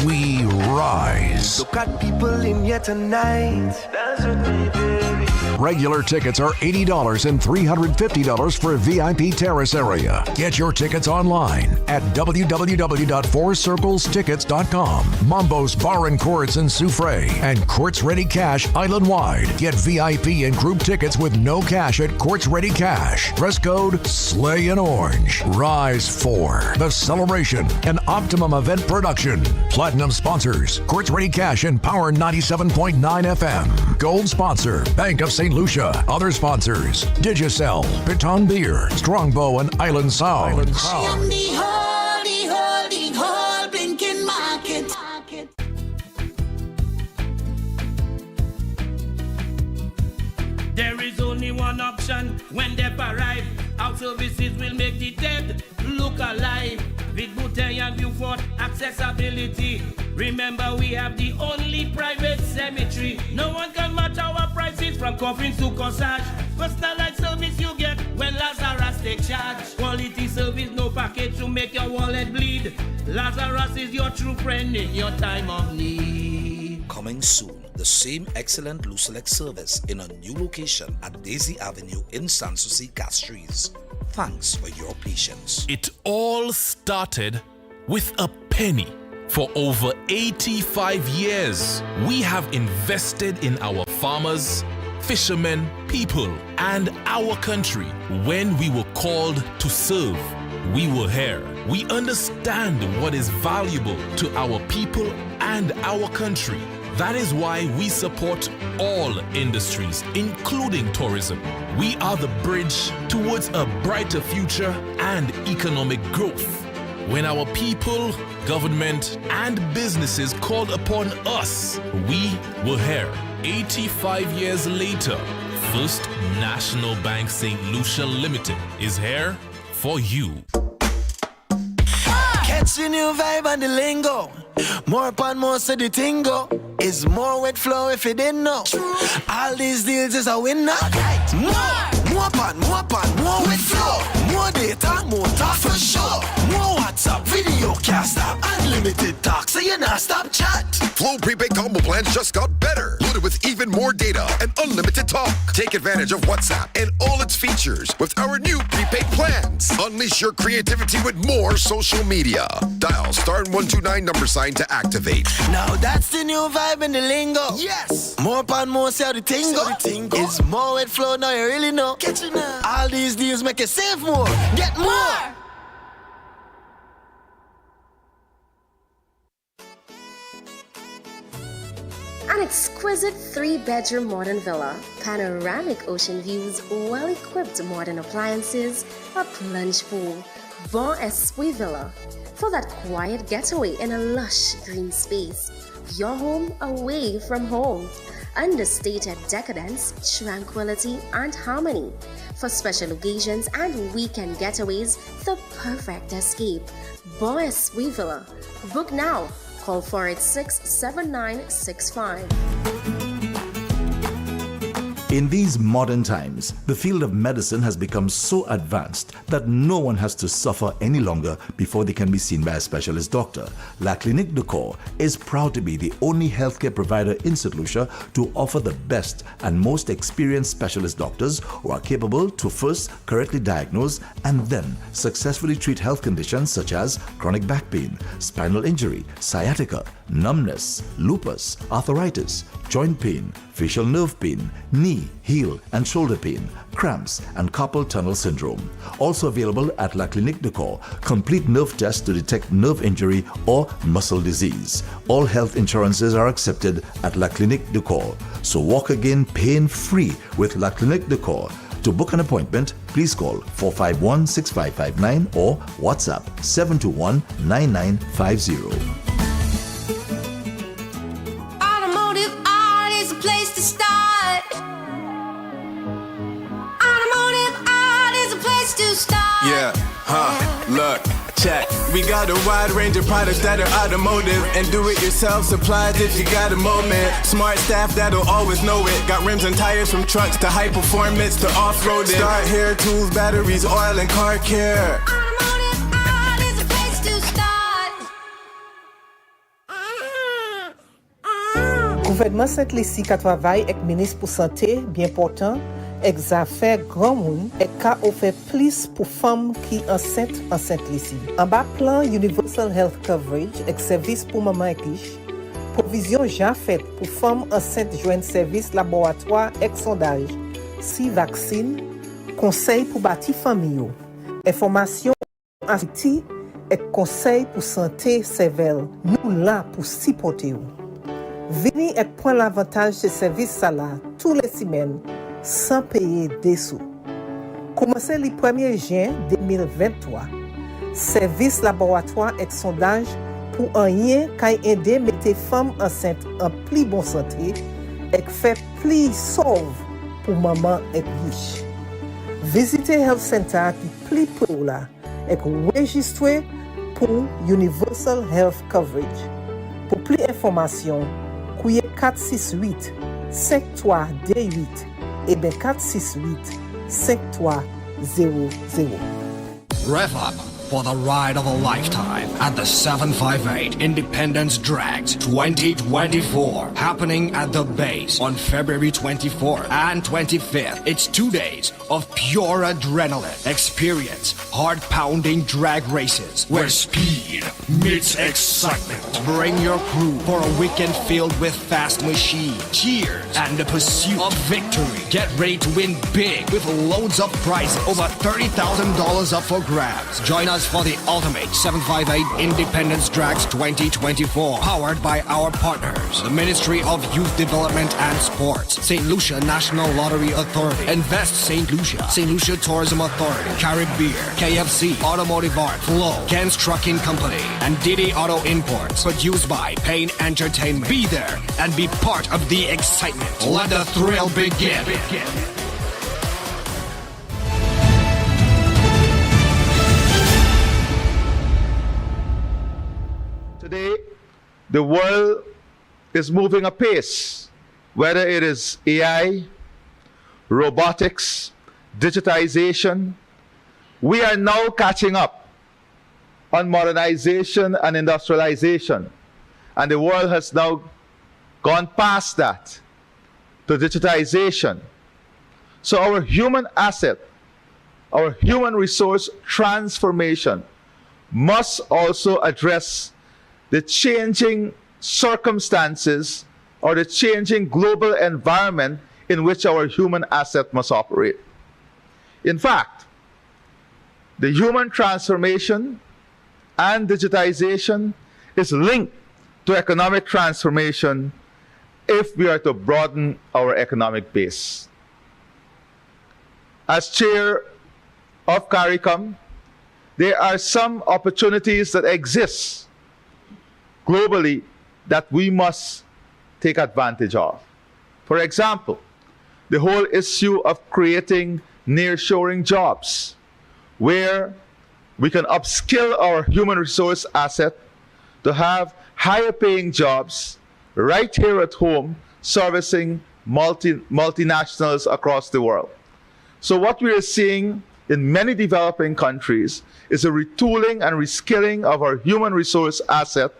we rise. Look at people in here tonight. Dance with me, baby. Regular tickets are $80 and $350 for VIP terrace area. Get your tickets online at www.fourcirclestickets.com. Mambo's Bar and Courts in Soufrière and Courts Ready Cash island-wide. Get VIP and group tickets with no cash at Courts Ready Cash. Dress code Slay in Orange. Rise 4, The Celebration, an Optimum event production. Platinum sponsors, Courts Ready Cash and Power 97.9 FM. Gold sponsor, Bank of St. Lucia. Other sponsors, Digicel, Piton Beer, Strongbow, and Island Sound. Blinking market. There is only one option when they arrive. Our services will make the dead look alive. With Bouteille and Beaufort accessibility. Remember, we have the only private cemetery. No one can match our prices from coffins to corsage. Personalized service you get when Lazarus take charge. Quality service, no package to make your wallet bleed. Lazarus is your true friend in your time of need. Coming soon, the same excellent Lucelec service in a new location at Daisy Avenue in Sanssouci, Castries. Thanks for your patience. It all started with a penny. For over 85 years, we have invested in our farmers, fishermen, people, and our country. When we were called to serve, we were here. We understand what is valuable to our people and our country. That is why we support all industries, including tourism. We are the bridge towards a brighter future and economic growth. When our people, government, and businesses called upon us, we were here. 85 years later, First National Bank St. Lucia Limited is here for you. Catch the new vibe and the lingo. More upon more so the tingo. Is more wet flow if you didn't know. All these deals is a winner. More upon more wet flow. More data, more talk for sure. More WhatsApp, video, can't stop. Unlimited talk, so you not stop chat. Flow prepaid combo plans just got better. Loaded with even more data and unlimited talk. Take advantage of WhatsApp and all its features with our new prepaid plans. Unleash your creativity with more social media. Dial *129 $ to activate. Now that's the new vibe in the lingo. Yes. More upon more, see how the tingo. It's more wet flow, now you really know. Catch it now. All these deals make you save more. Get more. An exquisite 3-bedroom modern villa, panoramic ocean views, well-equipped modern appliances, a plunge pool. Bon Esprit Villa. For that quiet getaway in a lush green space. Your home away from home. Understated decadence, tranquility, and harmony. For special occasions and weekend getaways, the perfect escape. Bon Esprit Villa. Book now. Call 486-7965. In these modern times, the field of medicine has become so advanced that no one has to suffer any longer before they can be seen by a specialist doctor. La Clinique de Corps is proud to be the only healthcare provider in St. Lucia to offer the best and most experienced specialist doctors who are capable to first correctly diagnose and then successfully treat health conditions such as chronic back pain, spinal injury, sciatica, numbness, lupus, arthritis, joint pain, facial nerve pain, knee, heel, and shoulder pain, cramps, and carpal tunnel syndrome. Also available at La Clinique de Corps, complete nerve tests to detect nerve injury or muscle disease. All health insurances are accepted at La Clinique de Corps. So walk again pain-free with La Clinique de Corps. To book an appointment, please call 451-6559 or WhatsApp 721-9950. Place to start. Automotive art is a place to start. Yeah, look, check. We got a wide range of products that are automotive and do-it-yourself supplies if you got a moment. Smart staff that'll always know it. Got rims and tires from trucks to high performance to off-roading. Start hair tools, batteries, oil, and car care. Automotive art is a place to start. Gouvernement Saint-Lucie qui travaille avec le ministre pour santé bien important, avec affaires grand monde et qu'a offert plus pour femmes qui enceintes en Saint-Lucie. En bas plan Universal Health Coverage avec service pour maman et riche, provision déjà faite pour femmes enceintes joindre service laboratoire et sondage, si vaccine, conseil pour bâtir famille, information anti et conseil pour santé sévère. Nous là pour supporter. Venez et prendre l'avantage de service là tous les semaines sans payer des sous. Commencez le 1er juin 2023. Service laboratoire et sondage pour un lien qui aide à mettre femmes enceintes en plus bonne santé et fait plus sauve pour maman et riche. Visitez Health Center qui plus pour là et enregistrez pour Universal Health Coverage. Pour plus d'informations, couillez 468 5328 et bien 468 5300. Rev up for the ride of a lifetime at the 758 Independence Drags 2024, happening at the base on February 24th and 25th. It's 2 days of pure adrenaline. Experience heart-pounding drag races where speed meets excitement. Bring your crew for a weekend filled with fast machines, cheers, and the pursuit of victory. Get ready to win big with loads of prizes. Over $30,000 up for grabs. Join us for the ultimate 758 Independence Drags 2024, powered by our partners, the Ministry of Youth Development and Sports, St. Lucia National Lottery Authority, Invest St. Lucia Tourism Authority, Caribbean, KFC, Automotive Art, Flow, Ken's Trucking Company, and Diddy Auto Imports, produced by Payne Entertainment. Be there and be part of the excitement. Let the thrill begin. Today, the world is moving apace, whether it is AI, robotics, digitization. We are now catching up on modernization and industrialization, and the world has now gone past that to digitization. So our human asset, our human resource transformation must also address the changing circumstances or the changing global environment in which our human asset must operate. In fact, the human transformation and digitization is linked to economic transformation if we are to broaden our economic base. As chair of CARICOM, there are some opportunities that exist globally that we must take advantage of. For example, the whole issue of creating nearshoring jobs, where we can upskill our human resource asset to have higher paying jobs right here at home, servicing multinationals across the world. So what we are seeing in many developing countries is a retooling and reskilling of our human resource asset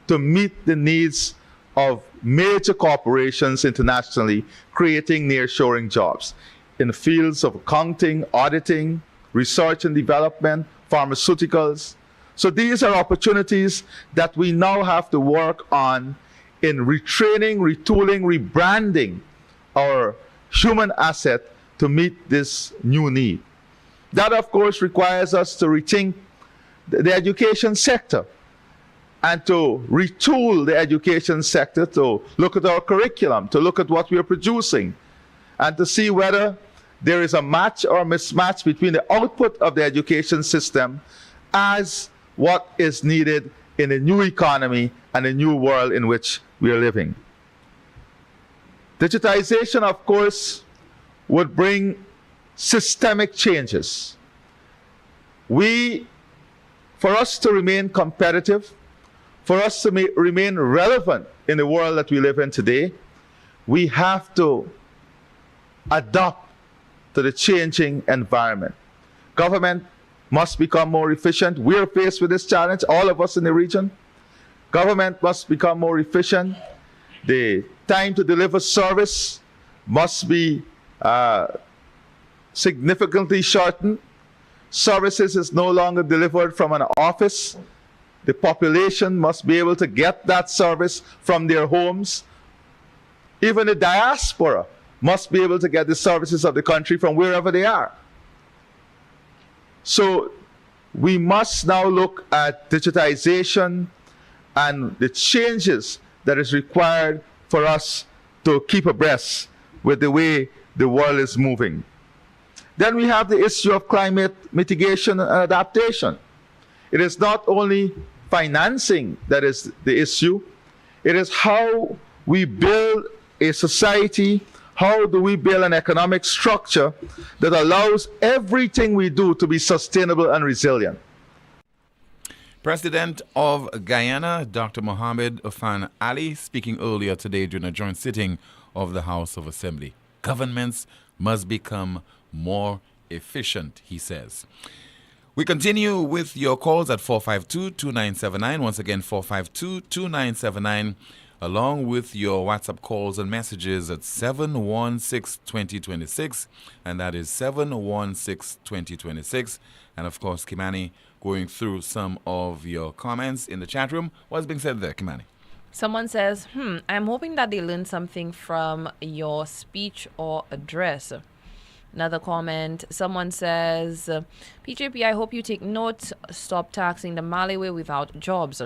to meet the needs of major corporations internationally, creating nearshoring jobs in the fields of accounting, auditing, research and development, pharmaceuticals. So these are opportunities that we now have to work on in retraining, retooling, rebranding our human asset to meet this new need. That, of course, requires us to rethink the education sector and to retool the education sector, to look at our curriculum, to look at what we are producing, and to see whether there is a match or mismatch between the output of the education system as what is needed in a new economy and a new world in which we are living. Digitization, of course, would bring systemic changes. For us to remain competitive, for us to remain relevant in the world that we live in today, we have to adapt to the changing environment. Government must become more efficient. We're faced with this challenge, all of us in the region. Government must become more efficient. The time to deliver service must be significantly shortened. Services is no longer delivered from an office. The population must be able to get that service from their homes. Even the diaspora must be able to get the services of the country from wherever they are. So we must now look at digitization and the changes that is required for us to keep abreast with the way the world is moving. Then we have the issue of climate mitigation and adaptation. It is not only financing that is the issue, it is how we build a society, how do we build an economic structure that allows everything we do to be sustainable and resilient. President of Guyana, Dr. Mohamed Ofan Ali, speaking earlier today during a joint sitting of the House of Assembly. Governments must become more efficient, he says. We continue with your calls at 452-2979. Once again, 452-2979, along with your WhatsApp calls and messages at 716-2026, and that is 716-2026. And of course, Kimani, going through some of your comments in the chat room. What's being said there, Kimani? Someone says, I'm hoping that they learn something from your speech or address. Another comment, someone says, PJP, I hope you take note, stop taxing the Malawi without jobs.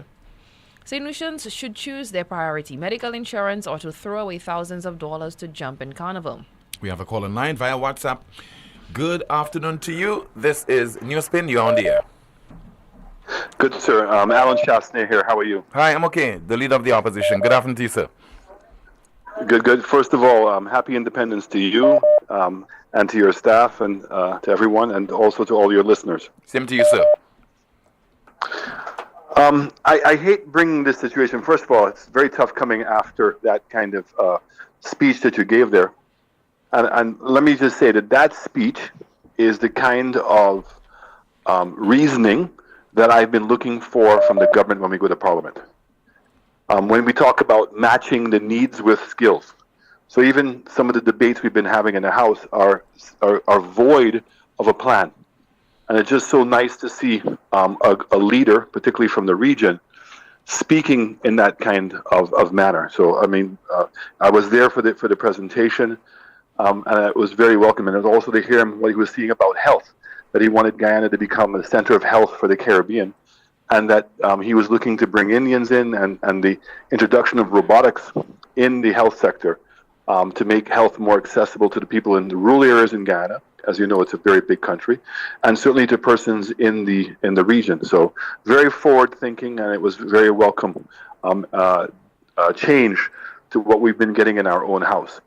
St. Lucians should choose their priority, medical insurance or to throw away thousands of dollars to jump in Carnival. We have a call in line via WhatsApp. Good afternoon to you. This is NewsSpin. You're on the air. Good, sir. Alan Chastney here. How are you? Hi, I'm okay. The leader of the opposition. Good afternoon to you, sir. Good, good. First of all, happy independence to you and to your staff and to everyone and also to all your listeners. Same to you, sir. I hate bringing this situation. First of all, it's very tough coming after that kind of speech that you gave there. And let me just say that speech is the kind of reasoning that I've been looking for from the government when we go to Parliament. When we talk about matching the needs with skills. So even some of the debates we've been having in the House are void of a plan. And it's just so nice to see a leader, particularly from the region, speaking in that kind of manner. So, I mean, I was there for the presentation, and it was very welcome. And it was also to hear him what he was saying about health, that he wanted Guyana to become a center of health for the Caribbean, and that he was looking to bring Indians in and the introduction of robotics in the health sector to make health more accessible to the people in the rural areas in Guyana. As you know, it's a very big country, and certainly to persons in the region. So very forward thinking, and it was very welcome change to what we've been getting in our own house.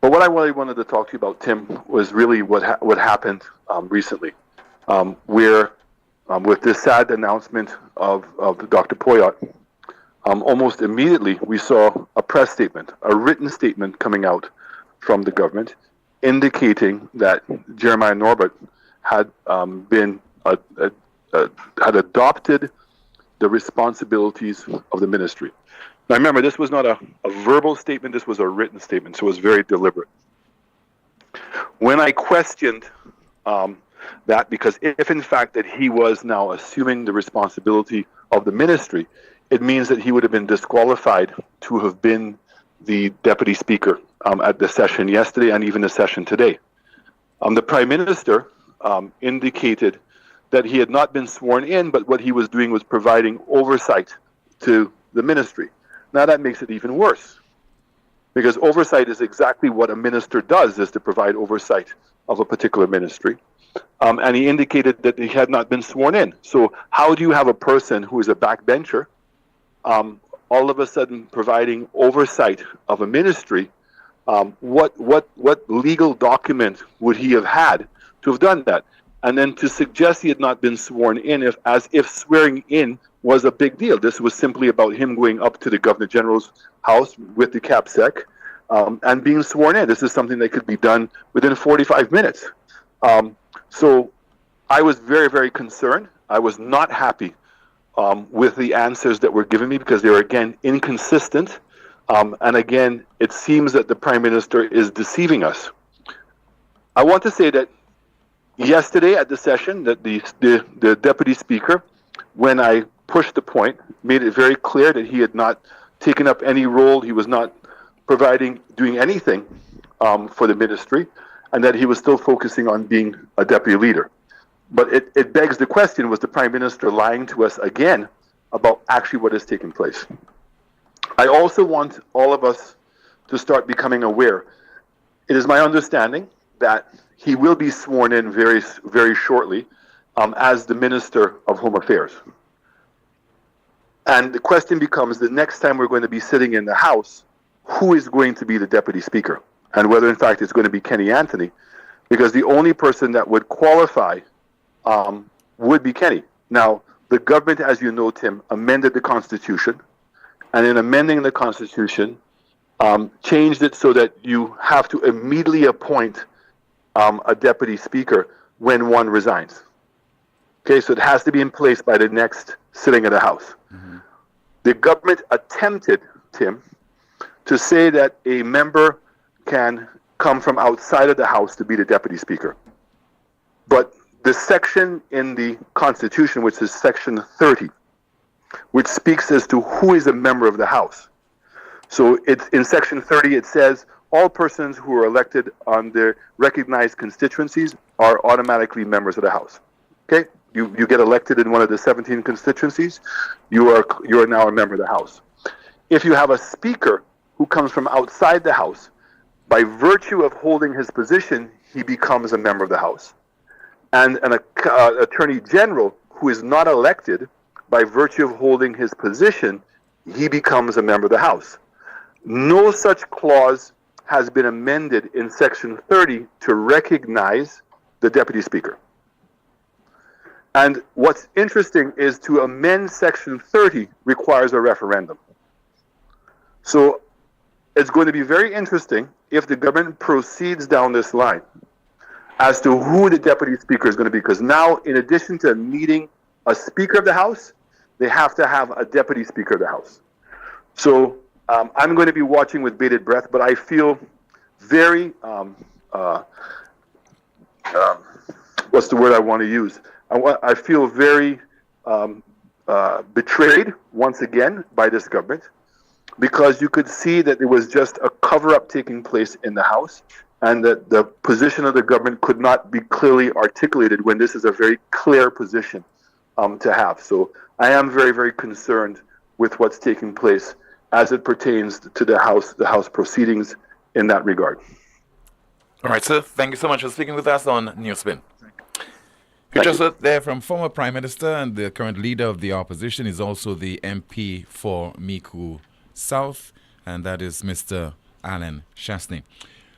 But what I really wanted to talk to you about, Tim, was really what happened recently, where with this sad announcement of Dr. Poleon, almost immediately we saw a press statement, a written statement coming out from the government, indicating that Jeremiah Norbert had had adopted the responsibilities of the ministry. Now remember, this was not a verbal statement, this was a written statement, so it was very deliberate. When I questioned that, because if in fact that he was now assuming the responsibility of the ministry, it means that he would have been disqualified to have been the deputy speaker at the session yesterday and even the session today. The Prime Minister indicated that he had not been sworn in, but what he was doing was providing oversight to the ministry. Now that makes it even worse, because oversight is exactly what a minister does, is to provide oversight of a particular ministry. And he indicated that he had not been sworn in. So how do you have a person who is a backbencher all of a sudden providing oversight of a ministry? What legal document would he have had to have done that? And then to suggest he had not been sworn in, as if swearing in was a big deal. This was simply about him going up to the Governor General's house with the CAPSEC and being sworn in. This is something that could be done within 45 minutes. So I was very, very concerned. I was not happy with the answers that were given me, because they were, again, inconsistent And again, it seems that the Prime Minister is deceiving us. I want to say that yesterday at the session, that the Deputy Speaker, when I pushed the point, made it very clear that he had not taken up any role, he was not doing anything for the ministry, and that he was still focusing on being a deputy leader. But it begs the question, was the Prime Minister lying to us again about actually what is taking place? I also want all of us to start becoming aware. It is my understanding that he will be sworn in very, very shortly as the Minister of Home Affairs. And the question becomes, the next time we're going to be sitting in the House, who is going to be the Deputy Speaker? And whether, in fact, it's going to be Kenny Anthony, because the only person that would qualify would be Kenny. Now, the government, as you know, Tim, amended the Constitution, and in amending the Constitution, changed it so that you have to immediately appoint a Deputy Speaker when one resigns. Okay, so it has to be in place by the next sitting of the House. The government attempted, Tim, to say that a member can come from outside of the House to be the Deputy Speaker. But the section in the Constitution, which is Section 30, which speaks as to who is a member of the House. So it's in Section 30, it says all persons who are elected on their recognized constituencies are automatically members of the House. Okay? You get elected in one of the 17 constituencies, you are now a member of the House. If you have a speaker who comes from outside the House, by virtue of holding his position, he becomes a member of the House. And an attorney general who is not elected, by virtue of holding his position, he becomes a member of the House. No such clause has been amended in Section 30 to recognize the Deputy Speaker. And what's interesting is to amend Section 30 requires a referendum. So it's going to be very interesting if the government proceeds down this line as to who the Deputy Speaker is going to be. Because now, in addition to meeting a Speaker of the House, they have to have a Deputy Speaker of the House. So I'm going to be watching with bated breath, but I feel very, what's the word I want to use? I feel very betrayed once again by this government, because you could see that there was just a cover-up taking place in the House, and that the position of the government could not be clearly articulated when this is a very clear position to have. So I am very, very concerned with what's taking place as it pertains to the House proceedings in that regard. All right, sir. Thank you so much for speaking with us on NewsSpin. You just heard there from former Prime Minister and the current leader of the opposition, is also the MP for Miku South, and that is Mr. Alan Shastney.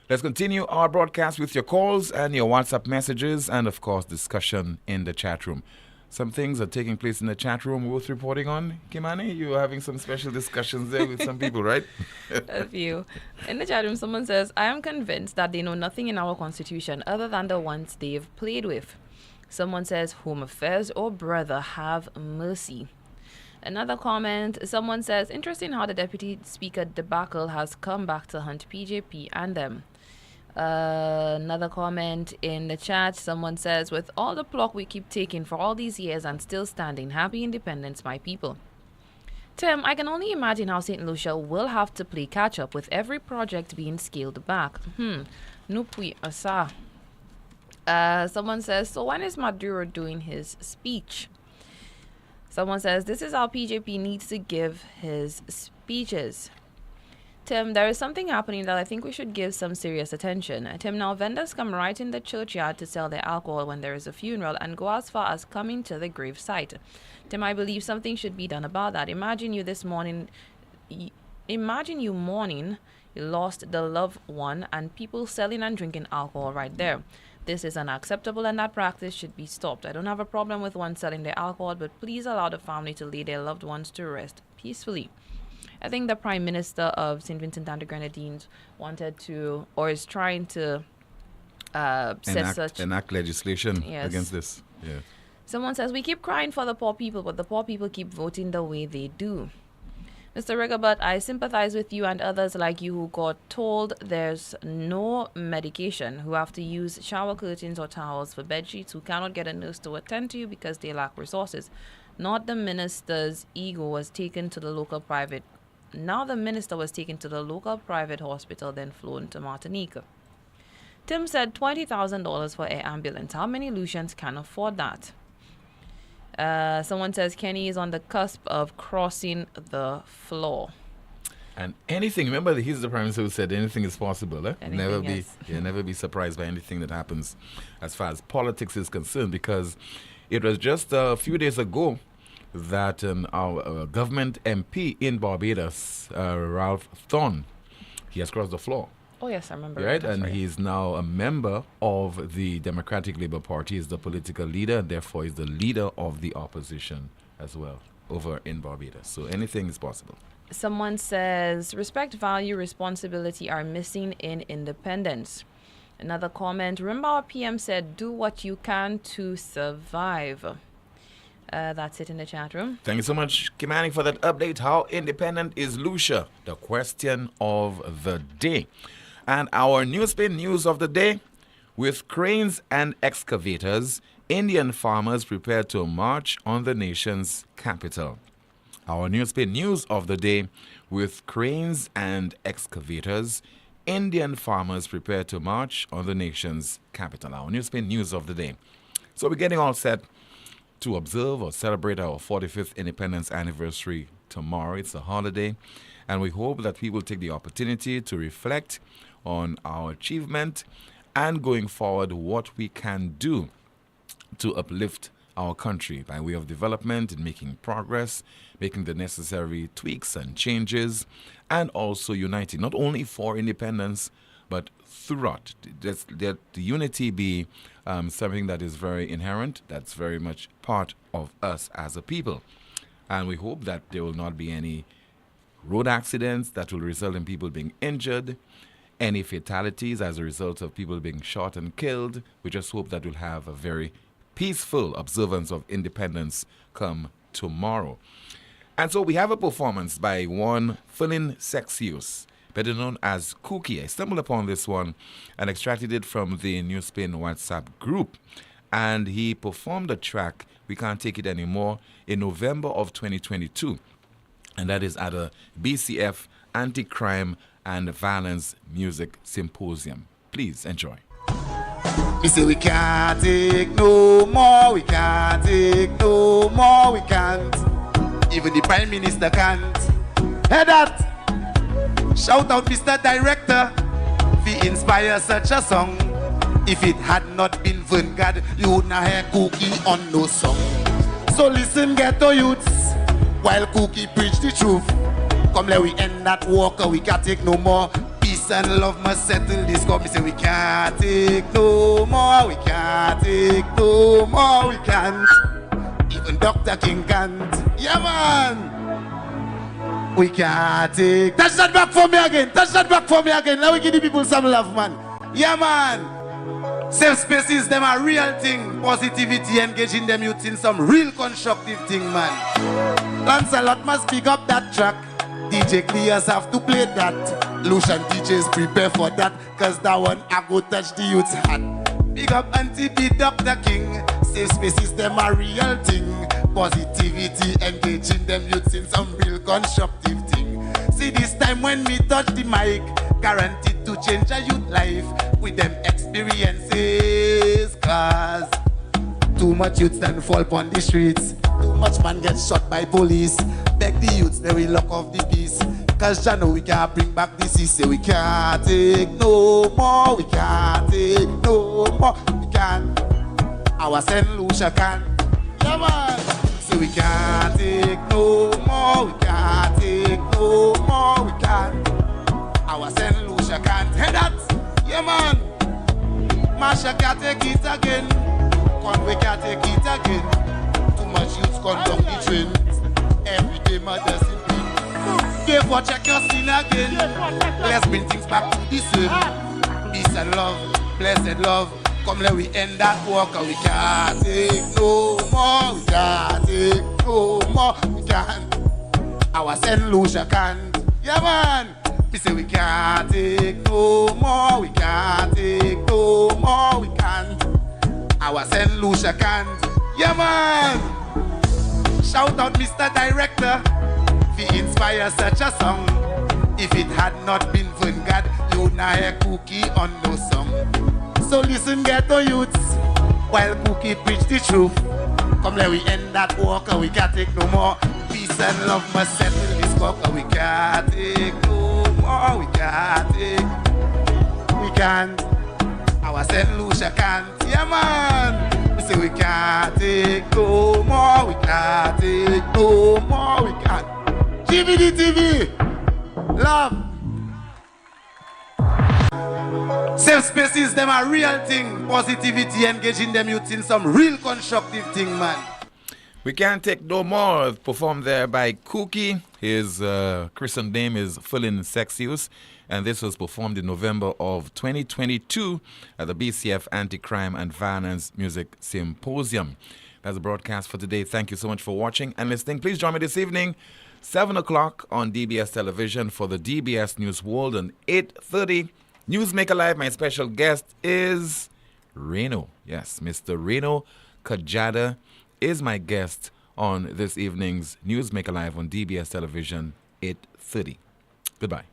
Let's continue our broadcast with your calls and your WhatsApp messages and, of course, discussion in the chat room. Some things are taking place in the chat room worth reporting on. Kimani, you are having some special discussions there with some people, right? A few. In the chat room, someone says, I am convinced that they know nothing in our constitution other than the ones they've played with. Someone says, Home Affairs or brother, have mercy. Another comment, someone says, interesting how the Deputy Speaker debacle has come back to hunt PJP and them. Another comment in the chat, someone says, with all the pluck we keep taking for all these years and still standing, happy independence, my people. Tim, I can only imagine how St. Lucia will have to play catch up with every project being scaled back. Nupui asa. Someone says, so when is Maduro doing his speech? Someone says, this is how PJP needs to give his speeches. Tim, there is something happening that I think we should give some serious attention. Tim, now vendors come right in the churchyard to sell their alcohol when there is a funeral and go as far as coming to the grave site. Tim, I believe something should be done about that. Imagine you mourning, you lost the loved one, and people selling and drinking alcohol right there. This is unacceptable and that practice should be stopped. I don't have a problem with one selling their alcohol, but please allow the family to lay their loved ones to rest peacefully. I think the Prime Minister of St. Vincent and the Grenadines wanted to, or is trying to enact legislation against this. Yeah. Someone says, we keep crying for the poor people, but the poor people keep voting the way they do. Mr. Rigobert, I sympathize with you and others like you who got told there's no medication, who have to use shower curtains or towels for bed sheets, who cannot get a nurse to attend to you because they lack resources. Not the minister's ego was taken to the local private. Now the minister was taken to the local private hospital, then flown to Martinique. Tim said $20,000 for air ambulance. How many Lucians can afford that? Someone says Kenny is on the cusp of crossing the floor. And anything, remember that he's the prime minister who said anything is possible. Anything, You'll never be surprised by anything that happens as far as politics is concerned, because it was just a few days ago that our government MP in Barbados, Ralph Thorne, he has crossed the floor. Oh, yes, I remember. Right, and he's now a member of the Democratic Labour Party. He's the political leader, and therefore he's the leader of the opposition as well over in Barbados. So anything is possible. Someone says, respect, value, responsibility are missing in independence. Another comment, remember our PM said, do what you can to survive. That's it in the chat room. Thank you so much, Kimani, for that update. How independent is Lucia? The question of the day. And our NewsSpin news of the day, with cranes and excavators, Indian farmers prepare to march on the nation's capital. Our NewsSpin news of the day, with cranes and excavators, Indian farmers prepare to march on the nation's capital. Our NewsSpin news of the day. So we're getting all set to observe or celebrate our 45th independence anniversary tomorrow. It's a holiday, and we hope that people take the opportunity to reflect on our achievement and going forward what we can do to uplift our country by way of development and making progress, making the necessary tweaks and changes, and also uniting, not only for independence, but throughout. Let the unity be something that is very inherent, that's very much part of us as a people. And we hope that there will not be any road accidents that will result in people being injured, any fatalities as a result of people being shot and killed. We just hope that we'll have a very peaceful observance of independence come tomorrow. And so we have a performance by one Philin Sexius, better known as Cookie. I stumbled upon this one and extracted it from the NewsSpin WhatsApp group. And he performed a track, We Can't Take It Anymore, in November of 2022. And that is at a BCF Anti-Crime and Violence Music Symposium. Please enjoy. We say we can't take no more, we can't take no more, we can't. Even the Prime Minister can't. Hear that? Shout out Mr. Director, we inspire such a song. If it had not been Vanguard, you wouldn't hear Cookie on no song. So listen, ghetto youths, while Cookie preach the truth. Come let we end that walker, we can't take no more. Peace and love must settle this. Come, me say we can't take no more, we can't take no more, we can't. Even Dr. King can't. Yeah, man. We can't take. Touch that back for me again. Touch that back for me again. Now we give the people some love, man. Yeah, man. Safe spaces, them are real thing. Positivity, engaging them youth in some real constructive thing, man. Lancelot must pick up that track. DJ Clears have to play that. Lucian teachers prepare for that, cause that one I go touch the youth's hat. Big up Auntie B, Dr. King. Safe spaces, them a real thing. Positivity, engaging them youths in some real constructive thing. See this time when me touch the mic, guaranteed to change a youth life with them experiences. Cause too much youths then fall upon the streets. Too much man gets shot by police. Beg the youths, they will lock off the peace. Cause you know we can't bring back this. He say we can't take no more, we can't take no more, we can't. Our St. Lucia can. Yeah, man. Say we can't take no more, we can't take no more, we can't. Our St. Lucia can't. Hear that? Yeah, man. Masha can't take it again. Conway can't take it again. Too much youths gone down the train. Every day mothers in pain. Therefore check your sin again. Let's bring things back to the same. Peace and love, blessed love. Come let we end that walk. We can't take no more. We can't take no more. We can't. Our St. Lucia can't. Yeah, man. We say we can't take no more. We can't take no more. We can't. Our St. Lucia can't. Yeah, man. Shout out, Mr. Director, if he inspire such a song. If it had not been for God, you not a Cookie on no song. So listen, ghetto youths, while Cookie preach the truth. Come let we end that walk, and we can't take no more. Peace and love must settle this cock, and we can't take no more. We can't take. We can't. Our St. Lucia can't. Yeah, man. We say we can't take no more. We can't take no more. We can't. GBD TV. Love. Safe spaces, them are real thing. Positivity, engaging them youth in some real constructive thing, man. We Can't Take No More, performed there by Cookie. His christened name is Fullin Sexius, and this was performed in November of 2022 at the BCF Anti-Crime and Violence Music Symposium. That's the broadcast for today. Thank you so much for watching and listening. Please join me this evening, 7 o'clock on DBS Television for the DBS News World, and 8:30 Newsmaker Live. My special guest is Reno. Yes, Mr. Reno Kajada is my guest on this evening's Newsmaker Live on DBS Television, 8:30. Goodbye.